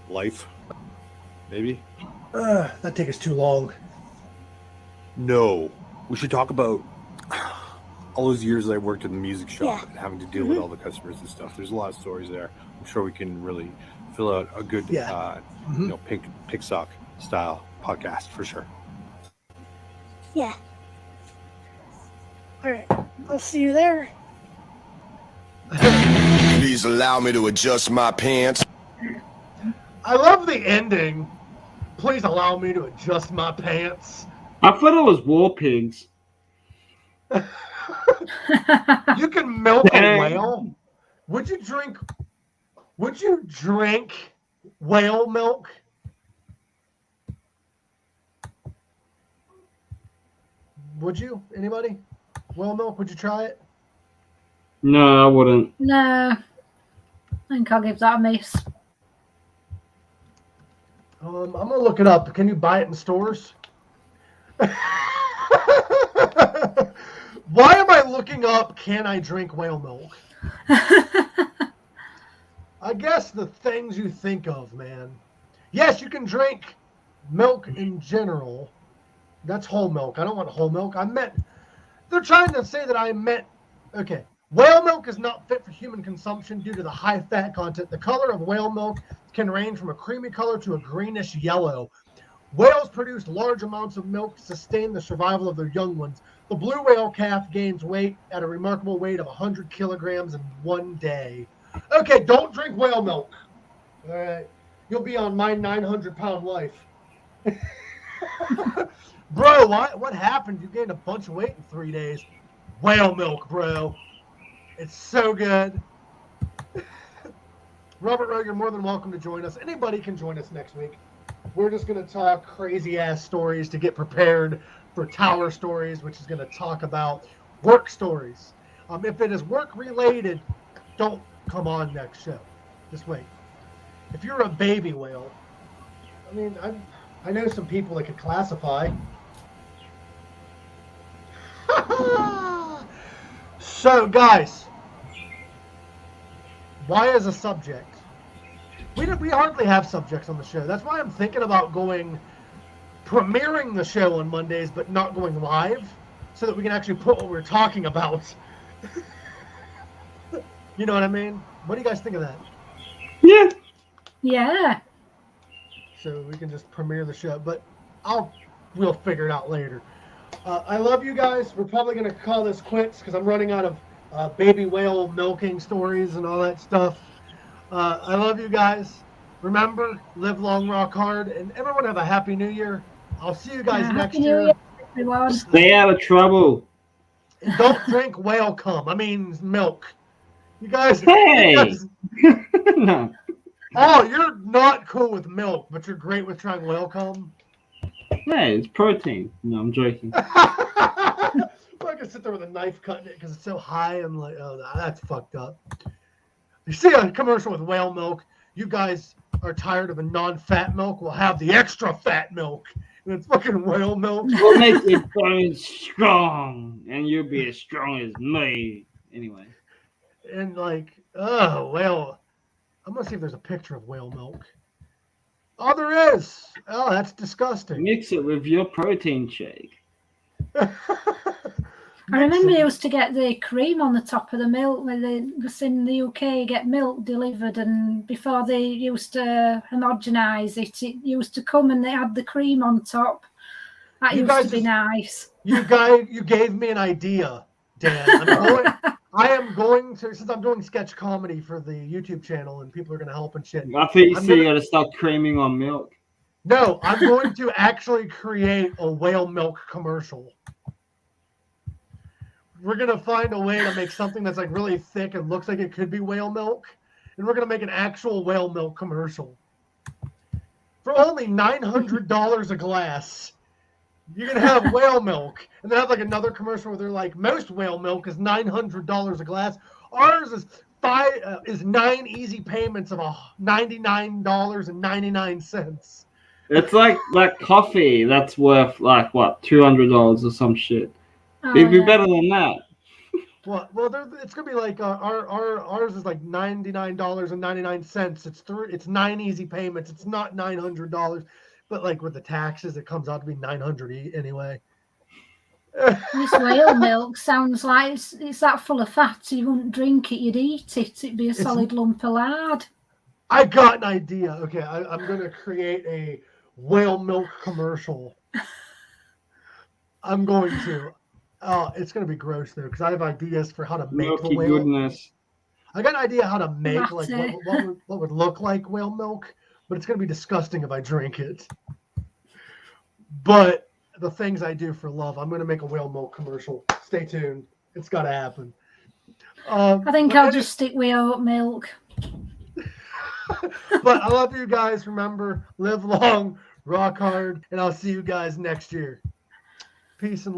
Life. Maybe? That'd take us too long. No. We should talk about all those years I worked in the music shop and having to deal with all the customers and stuff. There's a lot of stories there. I'm sure we can really fill out a good, Pink Sock style podcast for sure. Yeah. All right. I'll see you there. Please allow me to adjust my pants. I love the ending. Please allow me to adjust my pants. I thought it was War Pigs. You can milk a whale? Would you drink whale milk? Would you? Anybody? Whale milk, would you try it? No, I wouldn't. No, I think I'll give that a miss. I'm gonna look it up. Can you buy it in stores? Why am I looking up? Can I drink whale milk? I guess the things you think of, man. Yes, you can drink milk in general. That's whole milk. I don't want whole milk. They're trying to say that I meant, okay. Whale milk is not fit for human consumption due to the high fat content. The color of whale milk can range from a creamy color to a greenish yellow. Whales produce large amounts of milk to sustain the survival of their young ones. The blue whale calf gains weight at a remarkable weight of 100 kilograms in 1 day. Okay, don't drink whale milk. All right. You'll be on my 900-pound life. Bro, what happened? You gained a bunch of weight in 3 days. Whale milk, bro. It's so good. Robert Rowe, you're more than welcome to join us. Anybody can join us next week. We're just going to talk crazy-ass stories to get prepared for Tower Stories, which is going to talk about work stories. If it is work-related, don't come on next show. Just wait. If you're a baby whale, I mean, I know some people that could classify. So, guys, why is a subject? We hardly have subjects on the show. That's why I'm thinking about premiering the show on Mondays, but not going live, so that we can actually put what we're talking about. You know what I mean? What do you guys think of that? Yeah. Yeah. So we can just premiere the show, but we'll figure it out later. I love you guys. We're probably going to call this quits because I'm running out of baby whale milking stories and all that stuff. I love you guys. Remember, live long, rock hard, and everyone have a happy new year. I'll see you guys next year. Everyone. Stay out of trouble. And don't drink whale cum. I mean milk. You guys. Hey. No. Oh, you're not cool with milk, but you're great with trying whale cum. Hey, it's protein. No, I'm joking. I can sit there with a knife cutting it because it's so high. I'm like, oh, that's fucked up. You see a commercial with whale milk. You guys are tired of a non-fat milk. We'll have the extra fat milk. And it's fucking whale milk. We'll make your bones strong, and you'll be as strong as me. Anyway. And like, oh, whale. I'm going to see if there's a picture of whale milk. Oh, there is. Oh, that's disgusting. Mix it with your protein shake. I remember you used to get the cream on the top of the milk when they was in the UK. You get milk delivered, and before they used to homogenize it, it used to come and they had the cream on top. That used to be nice. You gave me an idea, Dan. I am going to, since I'm doing sketch comedy for the YouTube channel and people are going to help and shit. I think you said you got to start creaming on milk. No, I'm going to actually create a whale milk commercial. We're going to find a way to make something that's like really thick and looks like it could be whale milk. And we're going to make an actual whale milk commercial. For only $900 a glass, you can have whale milk. And they have like another commercial where they're like, most whale milk is $900 a glass. Ours is 9 easy payments of $99.99. It's like coffee that's worth like what, $200 or some shit. It'd be better than that. Well, it's gonna be like ours is like $99.99. It's 9 easy payments. It's not $900, but like with the taxes, it comes out to be $900 anyway. This whale milk sounds like it's that full of fat. You wouldn't drink it, you'd eat it. It'd be a solid lump of lard. I got an idea. Okay, I'm gonna create a whale milk commercial. I'm going to. Oh, it's gonna be gross though, because I have ideas for how to make Milky the whale. Goodness. I got an idea how to make like what would look like whale milk, but it's gonna be disgusting if I drink it. But the things I do for love, I'm gonna make a whale milk commercial. Stay tuned. It's gotta happen. I think I'll just stick with oat milk. But I love you guys. Remember, live long, rock hard, and I'll see you guys next year. Peace and